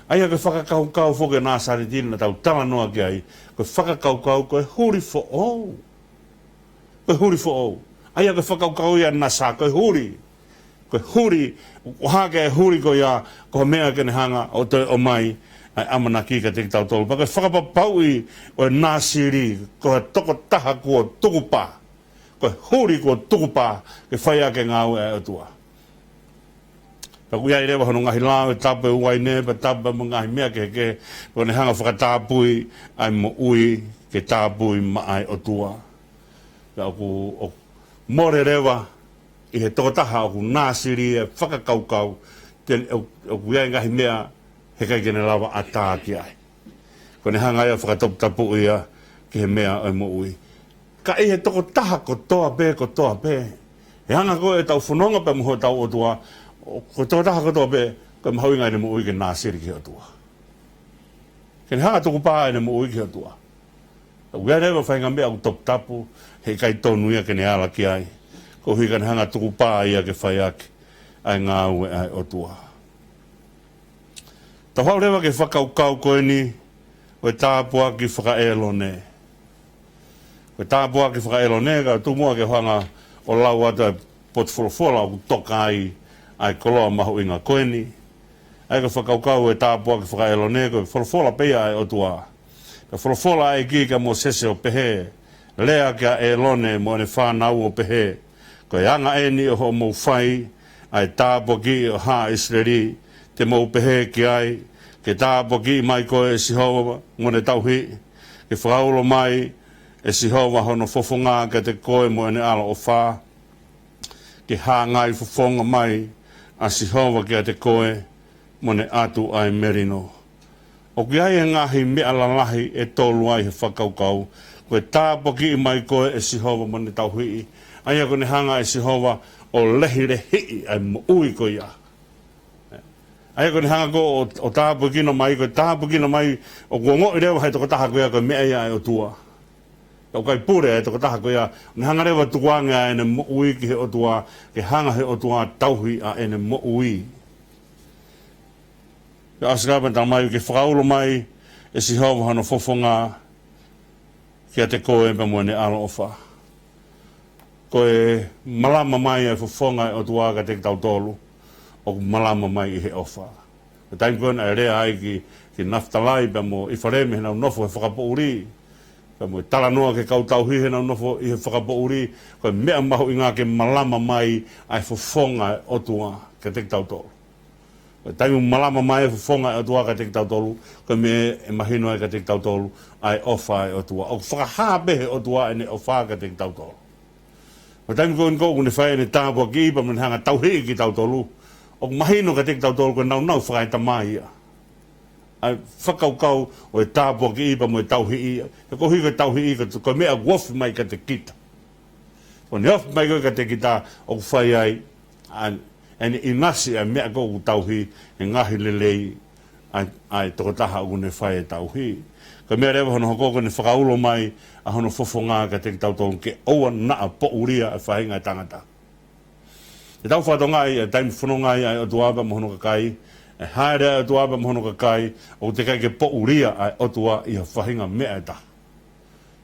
S1: Aia koe whakakaukau whoki Nasareti na tau tala noa ki ai, koe whakakaukau koe huri fo ou. Koe huri fo ou. Aia koe whakaukau ia nasa, koe huri. Koe huri, o hake e huri koe ia, koe mea kene hanga o toi o mai, ai amanaki ka te tau tolu. Paka whakapapau i o e nāsiri, ko he toko taha kua tukupa. Ko he huri kua tukupa, ke whai ake ngā ue e atua. Paku iai rewa hono ngahi lao, e tapu e uai ne, pa tapu e ngahi mea ke, ko ne hanga whakatāpui, ai mo ui, ke tāpui maai o tua. Ka oku more rewa, i he toko taha oku nāsiri e whakakaukau, oku iai ngahi mea, he kai kene lawa a tāki ai. Ko ne hanga ia whakatapu ia ki he mea o mo ui. Ka i he toko taha ko toa pe. He hanga koe e tau whanonga pe muho tau o tua, ko toko taha ko toa pe, ko mahau inga ene mo ui ke nāsiri ki o tua. Kene hanga toko pā ene mo ui ki o tua. Ua rewa whainga mea o Tohitapu, he kai tonu ia kene ala ki ai. Ko hui kane hanga toko pā ia ke whai ake, ai ngā ue ai o tua. Tau hau rewa ke whakaukau koe ni, o tāpua ki whakaelone. O tāpua ki whakaelone ka tumua ke hanga o lau ata potwholofola o toka ai koloa mahu inga koeni. Ai ka whakaukau e tāpua ki whakaelone ko wholofola peia ai o tua. Ka wholofola ai ki ka mo sese o pehe. Lea kia elone mo ne whanau o pehe. Ko e anga e ni o ho mo whai ai tāpua ki o ha Israeli te mo pehe ki ai. Ke tāpua ki mai ko e Sihova mo ne tauhi. Ke whakaulo mai e Sihova hono fofonga ke te koe mo ne ala o wha. Ke hāngai fofonga mai a Sihova ke te koe mo ne atu ai merino. O ki ai e ngahi mea lalahi e tolu ai he whakaukau. Koe tāpua ki mai ko e Sihova mo ne tauhi. Aia ko ne hanga e Sihova o lehire hii ai mo ui ko ia. Aia ko ne hanga ko o tāpua ki no mai, ko tāpua ki no mai o kuongo i rewa hei toko taha ko ia ko mea ia e o tua. O kai pure e toko taha ko ia, ne hanga rewa tukuanga e ne mo ui ki he o tua, ke hanga he o tua tauhi a e ne mo ui. Ke asikapa ta mai, ke whakaulo mai e Sihova hano fofonga kia te koe pa mua ne alo ofa. Ko e malama mai e fofonga e o tua ka te tautolu, o malama mai i he ofa. E taim koe na e rea ai ki naftalai pa mua i whareme hena unofo he whakapouri. Pa mua tala noa ke kautauhi hena unofo i he whakapouri. Ko e mea mahu i ngā ke malama mai ai fofonga e o tua ka te tautolu. Taimu malama mai e fofonga e o tua ka te tautolu, ko me e mahino e ka te tautolu ai ofa e o tua. O whakahape o tua e ne ofa ka te tautolu. O taimu ko nko kune whae ne tāpua ki ipa man hanga tauhi ki tautolu. O mahino ka te tautolu ko nau whae tamai ia. Ai whakaukau o e tāpua ki ipa mo e tauhi ia. E ko hika tauhi ia ko mea wofi mai ka te kita. O ne wofi mai ka te kita o whae ai ene inasi a mea ko tauhi e ngahi lelei ai toko taha o ne whae e tauhi. Ka mea rewa hono hoko ne whakaulo mai a hono fofonga ka te tautolu ke oua naa po uria e whahinga e tangata. E tau whatonga ai e taimi whanonga ai o tuaba mo hono kakai, e haere o tuaba mo hono kakai, o te kai ke po uria ai o tua i a whahinga mea e ta.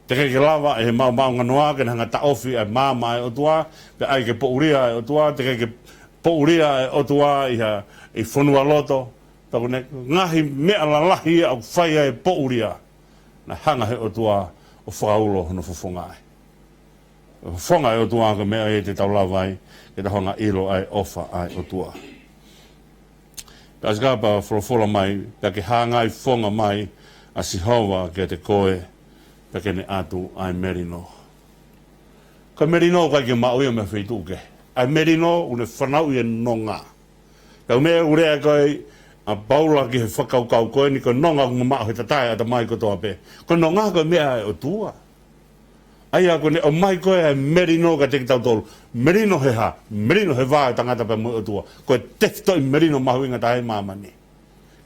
S1: Te kai ke lava e he mau nganoa ke hanga ta ofi ai mama ai o tua, pe ai ke po uria ai o tua, te kai ke po uria e o tua i whanua loto, tako ne ngahi mea lalahi au whaia e po uria, na hanga he o tua o whakaulo hono fofonga ai. Whonga e o tua ka mea e te tau lawai, ke ta honga ilo ai ofa ai o tua. Ka asikapa wholofola mai, ka ke hanga i whonga mai a Sihova ke te koe, ka ke ne atu ai merino. Ka merino kai ke maui me whituke. Ai merino une whanau i e nonga. Kau mea urea koe a paula ki he whakaukau koe ni ko nonga ku mamau he tatai ata mai kotoa pe. Ko nonga koe mea e o tua. Ai a koe ne o mai koe ai merino ka teki tau tolu. Merino he ha, merino he vaa tangata pe mo o tua. Koe tefto i merino mahu inga tahe mamani.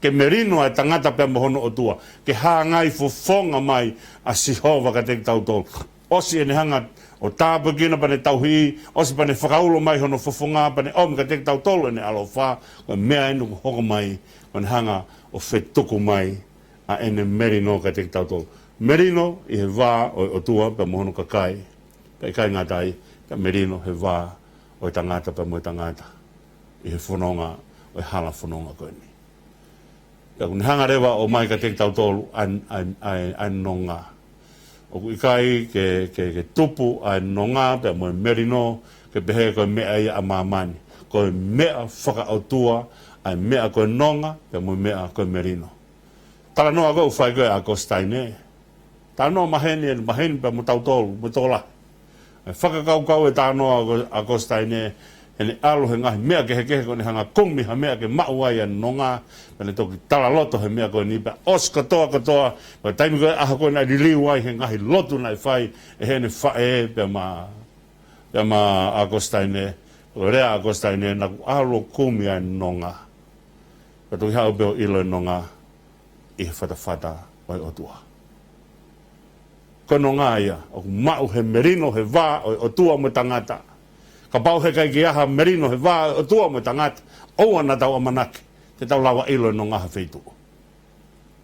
S1: Ke merino ai tangata pe mohono o tua. Ke hangai fofonga mai a Sihova ka teki tau tolu. Osi ene hanga o tāpua kina pane tauhi, osi pane whakaulo mai hono fofonga, pane om ka teki tau tolu ene alo wha, koe mea enu ko hoko mai, pane hanga o whetuku mai, a ene merino ka teki tau tolu. Merino i he wā o tua pe mohono kakai, pe kai ngatai, ka merino he wā o tangata pe mo tangata, i he whanonga, o he hala whanonga koe ni. Ka kune hanga rewa o mai ka teki tau tolu, an nonga. O ku ikai ke tupu ai nonga pe mo merino ke behe ko mea ia a mamani ko mea whaka o tua ai mea ko nonga pe mo mea ko merino. Tala noa ko whai koe a kostaine. Tala noa maheni pe mo tautolu, mo tola. Whaka kau e tala noa a kostaine ene alo he ngahi mea kehe ko ne hanga kumi ha mea ke mauai a nonga pene toki tala loto he mea ko ni pe os katoa pa taimi ko aha ko na liliu ai he ngahi lotu nai whai e hene whae pe ma a kostaine o rea a kostaine na ku alo kumi a nonga pa toki hao peo ilo e nonga i he whata oi o tua ko nonga ia o mau he merino he wā o tua mo tangata. Ka pau he kai ki aha merino he wā o tua mo tangata. Oua na tau amanake. Te tau lawa ilo no ngaha wheitu.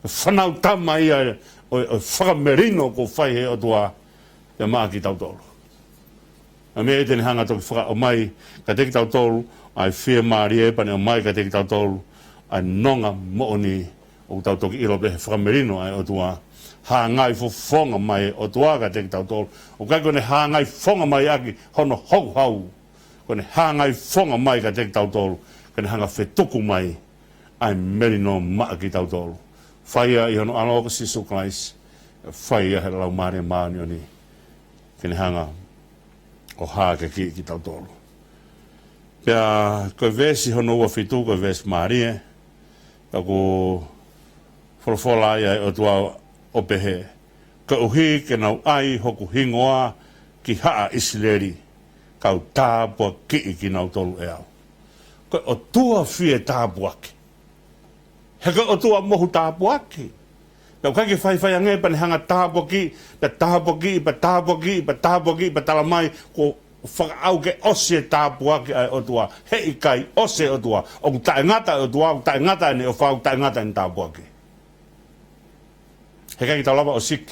S1: Whanau tama ia o whakamerino ko whai he o tua te maa ki tautolu. A mea tene hanga toki whaka o mai ka teki tautolu ai whia maari e pane o mai ka teki tautolu ai nonga mooni o tautoki ilo pe he whakamerino ai o tua ha ngai fo fonga mai o tua ka teki tautolu. O kai kone ha ngai fonga mai aki hono hau hau. Kone ha ngai fonga mai ka teki tautolu. Kone hanga whetuku mai ai merino maa ki tautolu. Whaia i hono alo ka sisu klais. Whaia he lau maare maani o ni. Kene hanga o haa ke ki tautolu. Pea koe vesi hono ua whitu koe vesi maari e. Pea ko wholofola ai o tua o pehe. Ka uhi ke nau ai hoku hingoa ki haa Uesiliana. Kau tāpua ki nau tolu e au. Koe o tua whie tāpua ki. Heka o tua mohu tāpua ki. Pea kai ke whai ange pane hanga tāpua ki, pa talamai ko whakaau ke ose tāpua ki ai o tua. Hei kai ose o tua. O ku tae ngata o tua, o tae ngata ne o whau tae ngata ni tāpua ki. Heka ki taulapa o sik.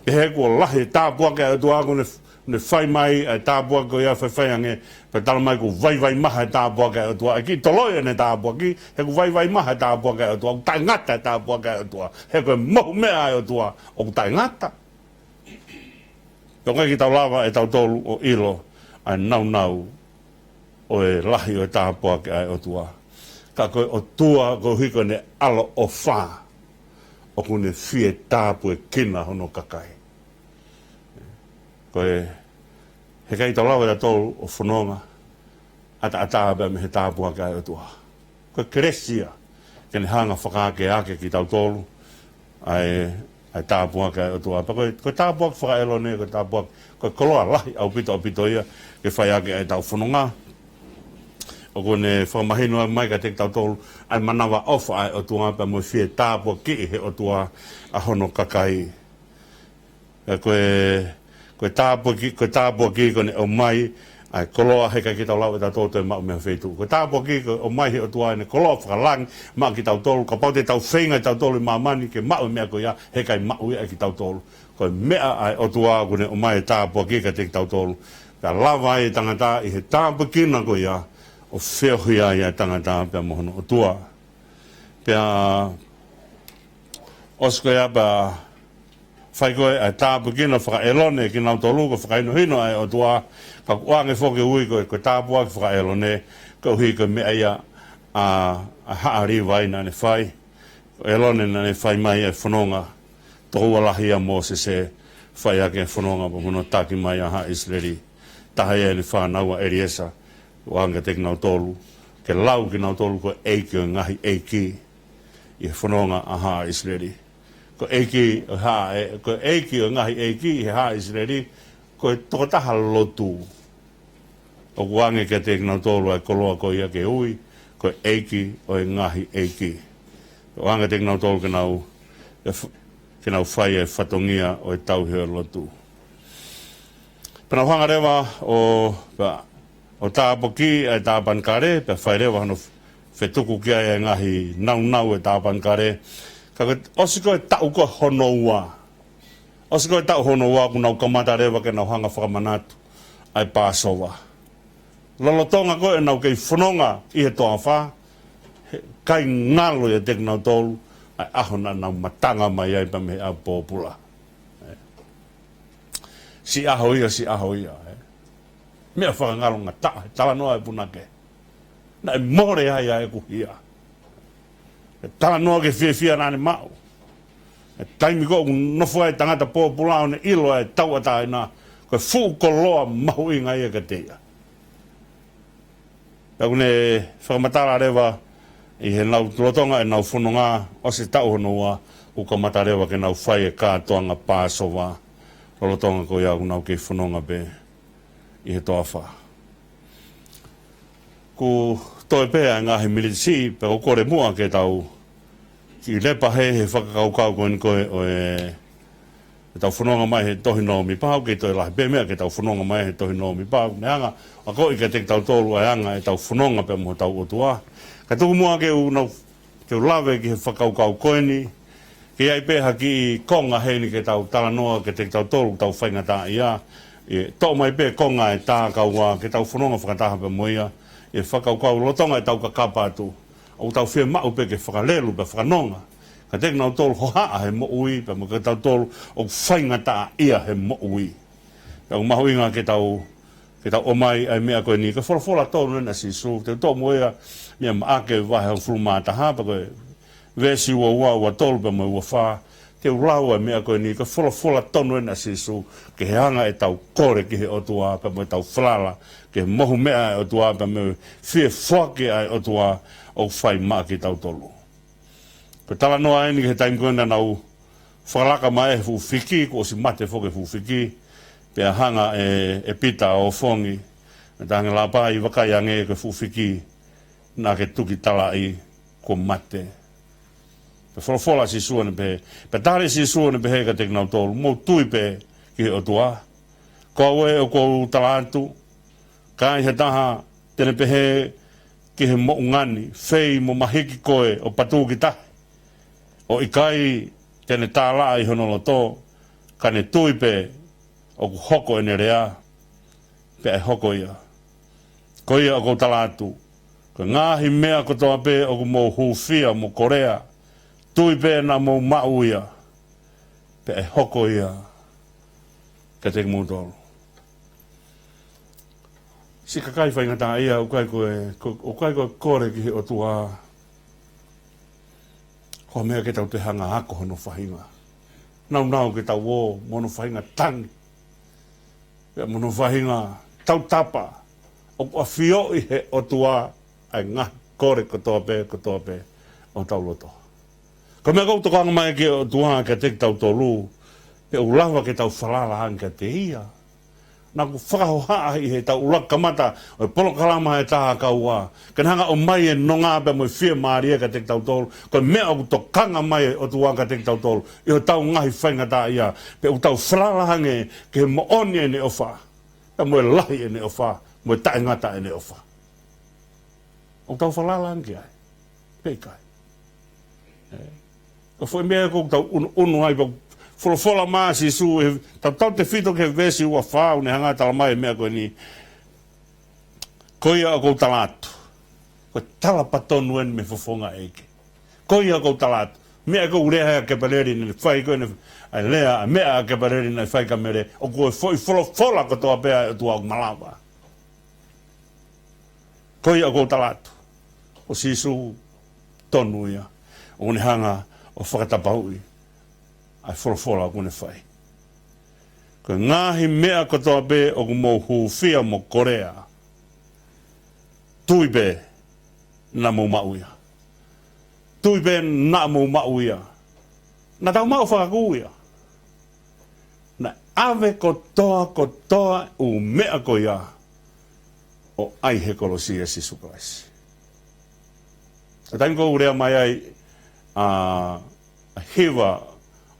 S1: He ko lahi tāpua ki ai o tua kone ne whai mai ai tāpua ko ia whai ange. Pa talamai ko vai maha e tāpua ki ai o tua. Ki toloi ane tāpua ki, he ko vai maha e tāpua ki ai o tua. O tae ngata e tāpua ki ai o tua. He ko mohu mea ai o tua. O tae ngata. Tonga ki tau lava e tau tolu o ilo ai nau o e lahi o e tāpua ki ai o tua. Ka koe o tua ko hiko ne alo o whā. O kune whie tāpu e kina hono kakai. Koe he kai tau lava e tolu o whanonga ata apea me he tāpua ki ai o tua. Koe keresia kene hanga whakaake ake ki tau tolu ai tāpua ki ai o tua. Koe tāpua ki whakaelo ne, koe tāpua koe koloa lahi au pito ia ke whai ake ai tau whanonga. O kone whakamahino mai ka teki tau tolu ai manawa ofa ai o tua pa mo whie tāpua ki he o tua a hono kakai. Koe tāpua ki kone o mai ai koloa he kai ki tau lau e tau tolu e mau mea whetu. Koe tāpua ki o mai he o tua ene koloa whakalang maa ki tau tolu. Ka paute tau whenga tau tolu maa mani ke mau mea ko ia he kai mau ia ki tau tolu. Koe mea ai o tua kone o mai tāpua ki ka teki tau tolu. Ka lava ai tangata i he tāpua ki na ko ia o wheohia ia tangata pia mohono o tua. Pia osko ia pa whai koe ai tāpua ki na whakaelone ki nau tolu ko whakaino hino ai o tua. Ka kuange whoke ui koe tāpua ki whakaelone ko hui koe mea ia a haari vai na ne whai. Elone na ne whai mai ai whanonga. Tohua lahi a mo se whai ake whanonga pa mono taki mai a ha Uesiliana. Tahai e ni whanaua eriesa. Wanga teki nau tolu. Ke lau ki nau tolu ko eiki o ngahi eiki. I whanonga a ha Uesiliana. Ko eiki o ngahi eiki i ha Uesiliana. Ko tokotaha lotu. O kuange ke teki nau tolu ai koloa ko ia ke ui. Ko eiki o ngahi eiki. Wanga teki nau tolu ke nau whai e whatongia o e tauheo lotu. Pena whanga rewa o tāpoki e tāpankare, pe whai rewa hano whetuku kia e ngahi nau e tāpankare. Ka osiko e tau ko hono ua. Osiko e tau hono ua ku nau kamata rewa ke nau hanga whakamanatu ai pāsowa. Lolotonga ko e nau kei whanonga i he toa wha. Kai ngalo e tek nau tolu. Ai ahona nau matanga mai ai pa me a pōpula. Si aho ia. Mea whakangalo ngā tala noa e punake. Na e more ai e kuhia. E tala noa ke whia nane mau. E taimi ko nofo ai tangata pōpula o ne ilo ai tauata ai nā. Koe whukoloa mahu inga ia ka teia. Pea kune whakamatara rewa i he nau tulotonga e nau whanonga o se tau honua u ka matarewa ke nau whai e kātoanga pāsowa tulotonga ko ia u nau ke whanonga be i he toa wha. Ku toi pēa ngahi militisi pe o kore mua ke tau ki lepa he whakakaukau koe koe o e tau whanonga mai he Tohi Nomipa ke toi lahi pe mea ke tau whanonga mai he Tohi Nomipa me anga a koi ke te tau tolu ai anga e tau whanonga pe mo tau otua. Ka tuku mua ke u nau te lawe ki he whakaukau koeni, ke ai peha ki konga heni ke tau tala noa ke te tau tolu tau whaingata ia, e tō mai pe konga e tā kaua ke tau whanonga whakataha pe moia, e whakaukau lotonga e tau ka kapatu, o tau whia mau pe ke whakalelu pe whakanonga, ka te nau tolu hohaa he mo ui, pe mo ke tau tolu o whaingata ia he mo ui. Pe o mahu inga ke tau omai ai mea koe ni, ka wholofola tōnu nena si su, te tō moia, mea maake wahe au fulumata ha, pa koe, vesi ua tolu pe mo ua wha, te urau ai mea koe ni, ka wholofola tonu ena si su, ke he hanga e tau kore ki he otua, pe mo tau whalala, ke he mohu mea e otua, pe mo whie whake ai otua, o whai maa ki tau tolu. Pe tala noa eni ke he taim koena nau, whalaka mai e fuwhiki, ko si mate whoke fuwhiki, pe a hanga e pita o fongi, me tahanga la pai wakai ange ke fuwhiki, na ke tuki tala i ko mate. Pe wholofola si suane pe, pe tare si suane pe heka te knau tolu, mou tui pe ki he otua. Ko awe o ko talantu, ka i he taha tene pe he ki he mo ngani, fei mo mahiki koe o patu ki tahi. O ikai tene tāla i honolo tō, ka ne tui pe o ku hoko ene rea, pe ai hoko ia. Ko ia o ko talatu, ko ngāhi mea ko toa pe o ku mō huwhia mo Korea, tui pe na mō mau ia, pe ai hoko ia, ka te mūtoro. Si ka kai whaingata ia o kai koe kore ki he o tua, ko mea ke tau te hanga hako hono whahinga. Nau ke tau o mono whahinga tangi. Pea mono whahinga tau tapa. O kua whio i he o tua ai ngā kore ko toa pe o tau loto. Ko mea kou toko anga mai ke o tua ke te tau tolu. Pe ulawa ke tau whalala hanga te ia. Nā ku whakahoha i he tau ulak kamata o polokalama e taha kaua. Ken hanga o mai e nonga pe mo whia maaria ka te tau tolu. Ko mea o to kanga mai o tua ka te tau tolu. I ho tau ngahi whaingata ia. Pe o tau whalala hange ke he mo oni e ne ofa. Pe mo e lahi e ne ofa. Mo e tae ngata e ne ofa. O tau whalala hange ai. Pe kai. Ko fwoi mea kou tau unu ai pa wholofola maa si su, tau te whito ke vesi ua whāu ne hanga tala mai mea koe ni. Koia o kou talatu. Koe tala patonu en me fofonga eike. Koia o kou talatu. Mea kou reha ke pareri ni whai koe ni ai lea, mea ke pareri ni whai ka mere. O koe wholofola ko toa pea e tua o malawa. Koia o kou talatu. O si su tonu ia. O ne hanga o whakatapaui. Ai wholofola kune whai. Ko ngāhi mea katoa be o ku mō huwhia mo Korea. Tui be na mō mauia. Tui be na mō mauia. Na tau mau whakakuia. Na ave kotoa u mea ko ia o ai he kolo Siasi suklaisi. Taim ko urea mai ai hewa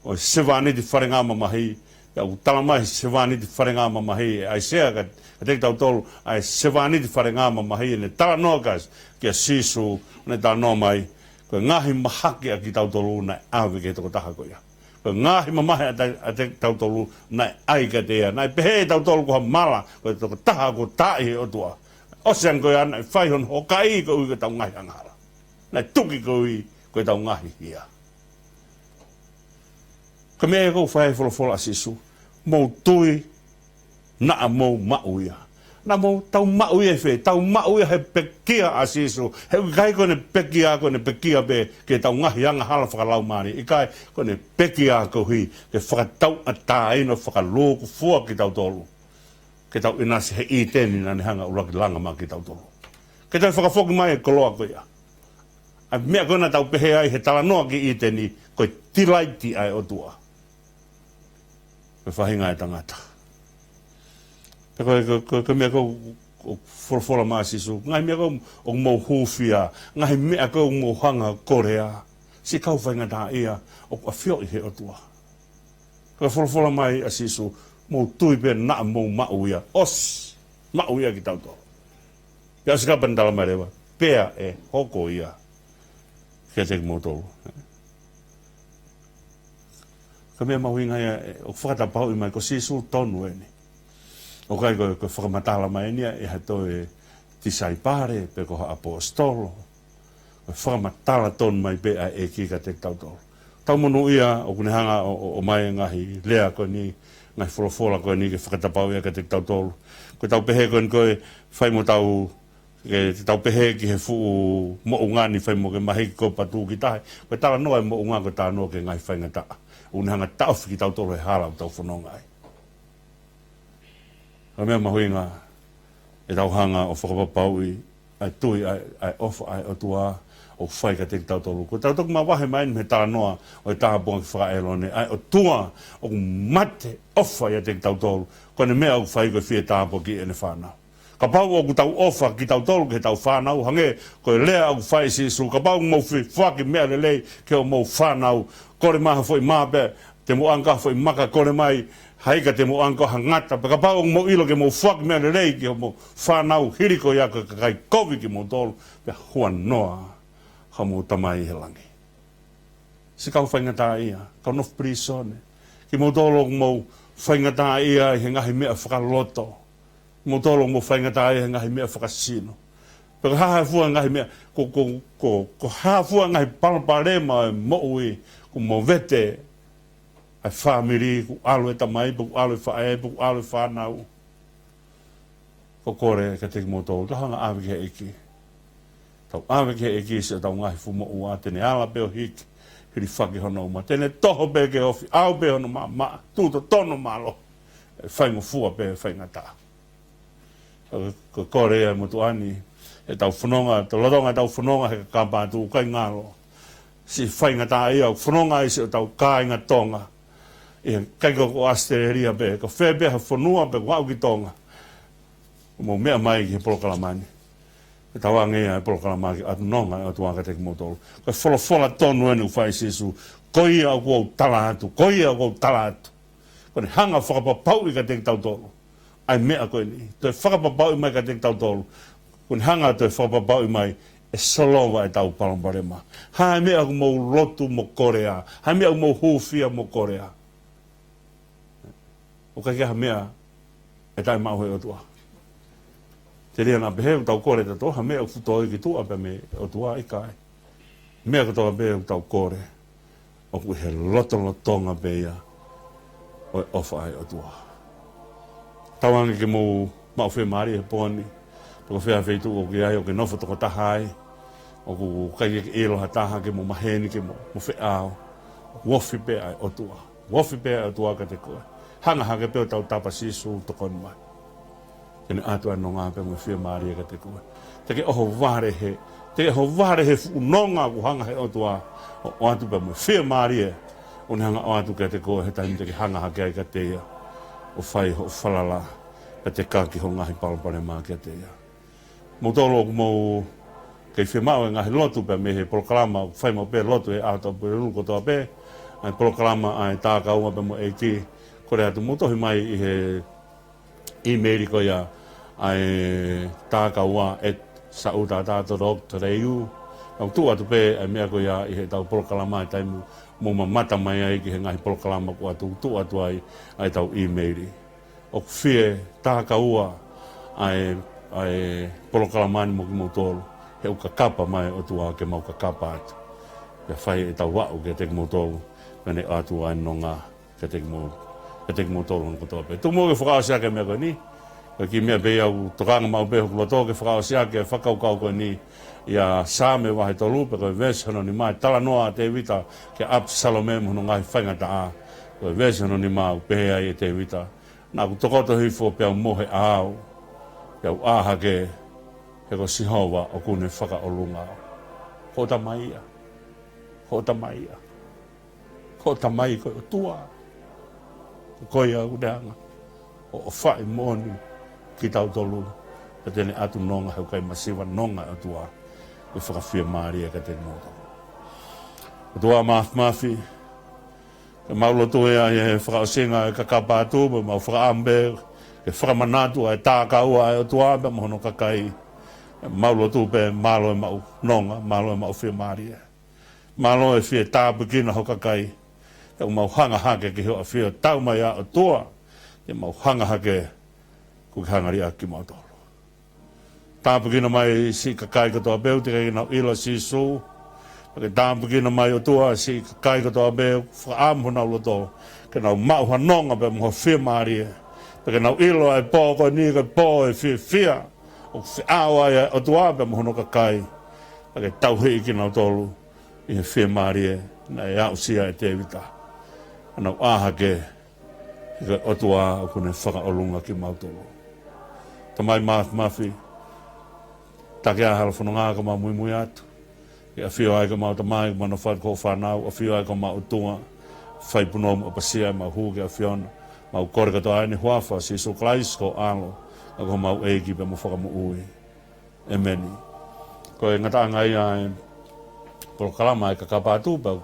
S1: o sevani di wharenga mamahi, o talamai sevani di wharenga mamahi, ai sea ka te tau tolu, ai sevani di wharenga mamahi, ne tala noa kas, kia sisu, ne tala noa mai, ko ngahi mahaki a ki tau tolu, nai awe ke toko taha ko ia. Ko ngahi mamahi a te tau tolu, nai ai ka te ia, nai pehe tau tolu ko ha mala, ko toko taha ko tae o tua. Osean ko ia, nai whaihon, o kai ko ui ka tau ngahi angara. Nai tuki ko ui, ko tau ngahi ia. Ka mea kou whae wholofola sisu, mou tui na mou mauia. Na mou tau mauia e whee, tau mauia he pekia a sisu. He kai kone pekia be, ke tau ngahi anga hala whakalau maari. I kai kone pekia ko hui, ke whakatau a tāino whakalōku fua ki tau tolu. Ke tau inasi he i tēni nani hanga uraki langa ma ki tau tolu. Ke tau whakafoki mai e koloa ko ia. A mea kona tau pehe ai he tala noa ki i tēni, koe tilaiti ai o tua. Me whahinga e tangata. Ko mea kou wholofola maa sisu. Ngai mea kou o mou huwhia. Ngai mea kou mou hanga Korea. Si kau whahinga tā ia o kua whio i he o tua. Ko wholofola mai a sisu. Mou tui pe na mou mauia. Os! Mauia ki tau tō. Pea sikapan tala mai rewa. Pea e hoko ia. kia te mo tolu. Ka mea mawinga ia o whakatapau i mai ko sisu tonu eni. O kai ko whakamatala mai enia e hato e tisai pare pe ko apostolo. Ko whakamatala tonu mai pe a e ki ka te tautolo. Tau monu ia o kunehanga o mai ngahi lea ko ni ngai wholofola ko ni ke whakatapau ia ka te tautolo. Ko tau pehe ko ni koe whai mo tau ke tau pehe ki he fuu mo ungani whai mo ke mahi ko patu ki tahe. Ko tala noa mo unga ko tā noa ke ngai whai ngata. Unehanga tau whiki tau tolo he hala o tau whanonga ai. Ka mea mahuinga e tau hanga o whakapapau i ai tui ai ofa ai o tua o whai ka te tau tolo. Ko tau toku ma wahe mai me tā noa o i taha bunga ki whakaelo ne ai o tua o mate ofa i a te tau tolo. Ko ne mea o whai ko whie taha po ki ene whanau. Ka pau o tau ofa ki tau tolu ke tau whanau hange ko e lea au whai sisu. Ka pau mau whaki mea le lei ke o mau whanau. Kore maha foi mape te mo anka foi maka kore mai haika te mo anka hangata. Ka pau mo ilo ke mo whaki mea le lei ke o mo whanau hiriko ia ka kai kovi ki mo tolu. Pea hua noa ha mo tamai he langi. Si kau whaingata ia, kau nof prisone. Ki mo tolu mo whaingata ia he ngahi mea whakaloto. Mo tolo mo whaingata e ngahi mea whakasino. Pero haha fua ngahi mea, ko haha fua ngahi palparema e moui, ko mo vete, ai whamiri, ko alu e tamai, ko alu e whae, ko alu e whanau. Ko kore ka teki mo tolo, ta hanga awe ke eki. Tau awe ke eki se tau ngahi fu mo ua, tene ala peo hiki, hiri whaki hono uma, tene toho pe ke ofi, au pe hono ma, tūto tono malo, whaingo fua pe whaingata. Ko kore e mutu ani e tau whanonga, to loronga tau whanonga he kapa tu kai ngalo. Si whainga tā ia, whanonga i se o tau kāinga tonga. I kai ko Aositelelia pe, ko whebe ha whanua pe wau ki tonga. Mo mea mai ki he polokalamani. E tau angea he polokalamani atu nonga e atu waka teki motolo. Ko wholofola tonu enu whai sisu, ko ia au kou tala atu, ko ia au kou tala atu. Ko ne hanga whakapapau i ka teki tau tolo. Ai mea koe ni. Toi whakapapau i mai ka teki tau tolu. Kun hanga toi whakapapau i mai e solowa e tau palombarema. Hai mea ku mou lotu mo Korea. Hai mea ku mou hufia mo Korea. O kai kia mea e tai mauhe o tua. Te rea nga beheu tau kore ta toha mea ku futoi ki tua pe me o tua i kai. Mea ku toha beheu tau kore. O ku he lotonga pe ia o e ofa ai o tua. Tawangi ke mo mau whee maari e pōni. Toko whea wheitu o ki ai o ke nofo toko tahai. O ku kai ke elo ha taha ke mo maheni ke mo whee ao. Wofi pe ai o tua. Wofi pe ai o tua ka te koe. Hanga hake peo tau tapa sisu toko ni mai. Kene atu anō ngā pe mo whee maari e ka te koe. Te ke oho ware he. Te ke oho ware he whunonga ku hanga he o tua. O atu pe mo whee maari e. O ni hanga o atu ka te koe he taimi te ke hanga hake ai ka te ia. O whai ho whalala ka te kāki ho ngahi palapare mā kia te ia. Mo tolo mo kei whemau e ngahi lotu pe me he polokalama, whai mo pe lotu e ātau pe ruko toa pe, ai polokalama ai tāka ua pe mo e ki, kore atu mo tohi mai i he e-maili ko ia ai tāka ua e sa uta tātou rok reiu, au tu atu pe ai mea ko ia i he tau polokalama ai taimu, mo mamata mai ai ki he ngahi polokalama ko atu tu atu ai tau e-maili. O whie tāka ua ai polokalamani mo ki mo tolu. He uka kapa mai o tua ke mau ka kapa atu. Ia whai e tau wau ke te ki mo tolu. Mene atu ai no ngā ke te ki mo tolu no kotoa pe. Tu mo ke whakao siake mea koe ni. Ki mea pe au tokanga mau pe hukula tō ke whakao siake whakaukau koe ni. Ia sāme wahe tolu pe koe vesi hano ni mai. Tala noa te wita ke ap salome mo ngahi whaingata a. Koe vesi hano ni mau pehe ai e te wita. Nā ku tokoto hifo pe au mohe aau. Pe au āhake he ko sihowa o kune whaka o lunga. Ko ta mai ia. Ko ta mai ia. Ko ta mai koe o tua. Ko ia udeanga. O whai moni ki tau tolu. Ka tene atu nonga heu kai masiwa nonga o tua. E whakawhia maari e ka tene moto. O tua mafi. Ke maulo toe ai e whakaosinga e kakapa atu, ma mau whakaamber, ke whakamanatu ai tāka ua ai o tuabe, ma hono kakai. Maulo tu pe malo e mau nonga, malo e mau whia maari e. malo e fie tapu kina hoka kai e mau hanga hake ki hoa fie tau mai a o tua e mau hanga hake ku hangari a ki mau tolo tapu kina mai si kakai katoa beu te kei nau ila si su ke tapu kina mai o tua si kakai katoa beu whaamu nau loto ke nau mau hanonga pe mua fie maari ke nau ilo e po ko ni ke po e fie fia o fi awa e o tua pe mua hono kakai ke tau hei ki nau tolu i he fie maari na e au sia e te vita anau aha ke o tua o kune whaka olunga ki mau tolu tamai mafi take a Vahefonua ka ma mui atu e a fio ai ka ma tamai ma no fat ko whanau a fio ai ka ma utunga fai punom o pasia ma hu ke a fiona ma u kore ka to ai ni huafa si so klaisko alo a ko ma u eiki pe mo whaka mo ui e meni ko e ngata ngai ai polokalama e ka kapatu pa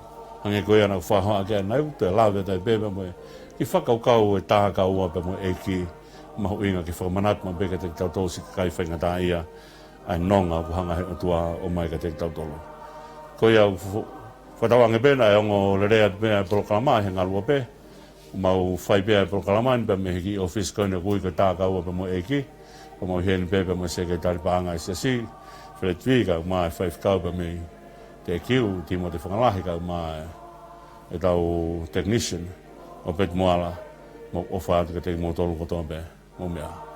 S1: hange ko ia na whaho a ke nai te lawe tai bebe mo ki whakaukau e taha ka ua pe mo eiki ma hu inga ki whakamanat ma beka te tau si kai whai ngata ia ai nonga ku hanga he tua o mai ka te tau tolo ko ia whatawa nge pena e ongo lerea pena polokalama he ngalua pe mau whai pea polokalama ni pe me hiki office koine kui ka tā kaua pe mo eki o mau heni pe pe mo se ke tari paanga i Siasi Fred Vika mai whai whakau pe me te kiu timo te whangalahi ka mai e tau technician o pet moala mo ofa ka te mo tolu kotoa pe mo mea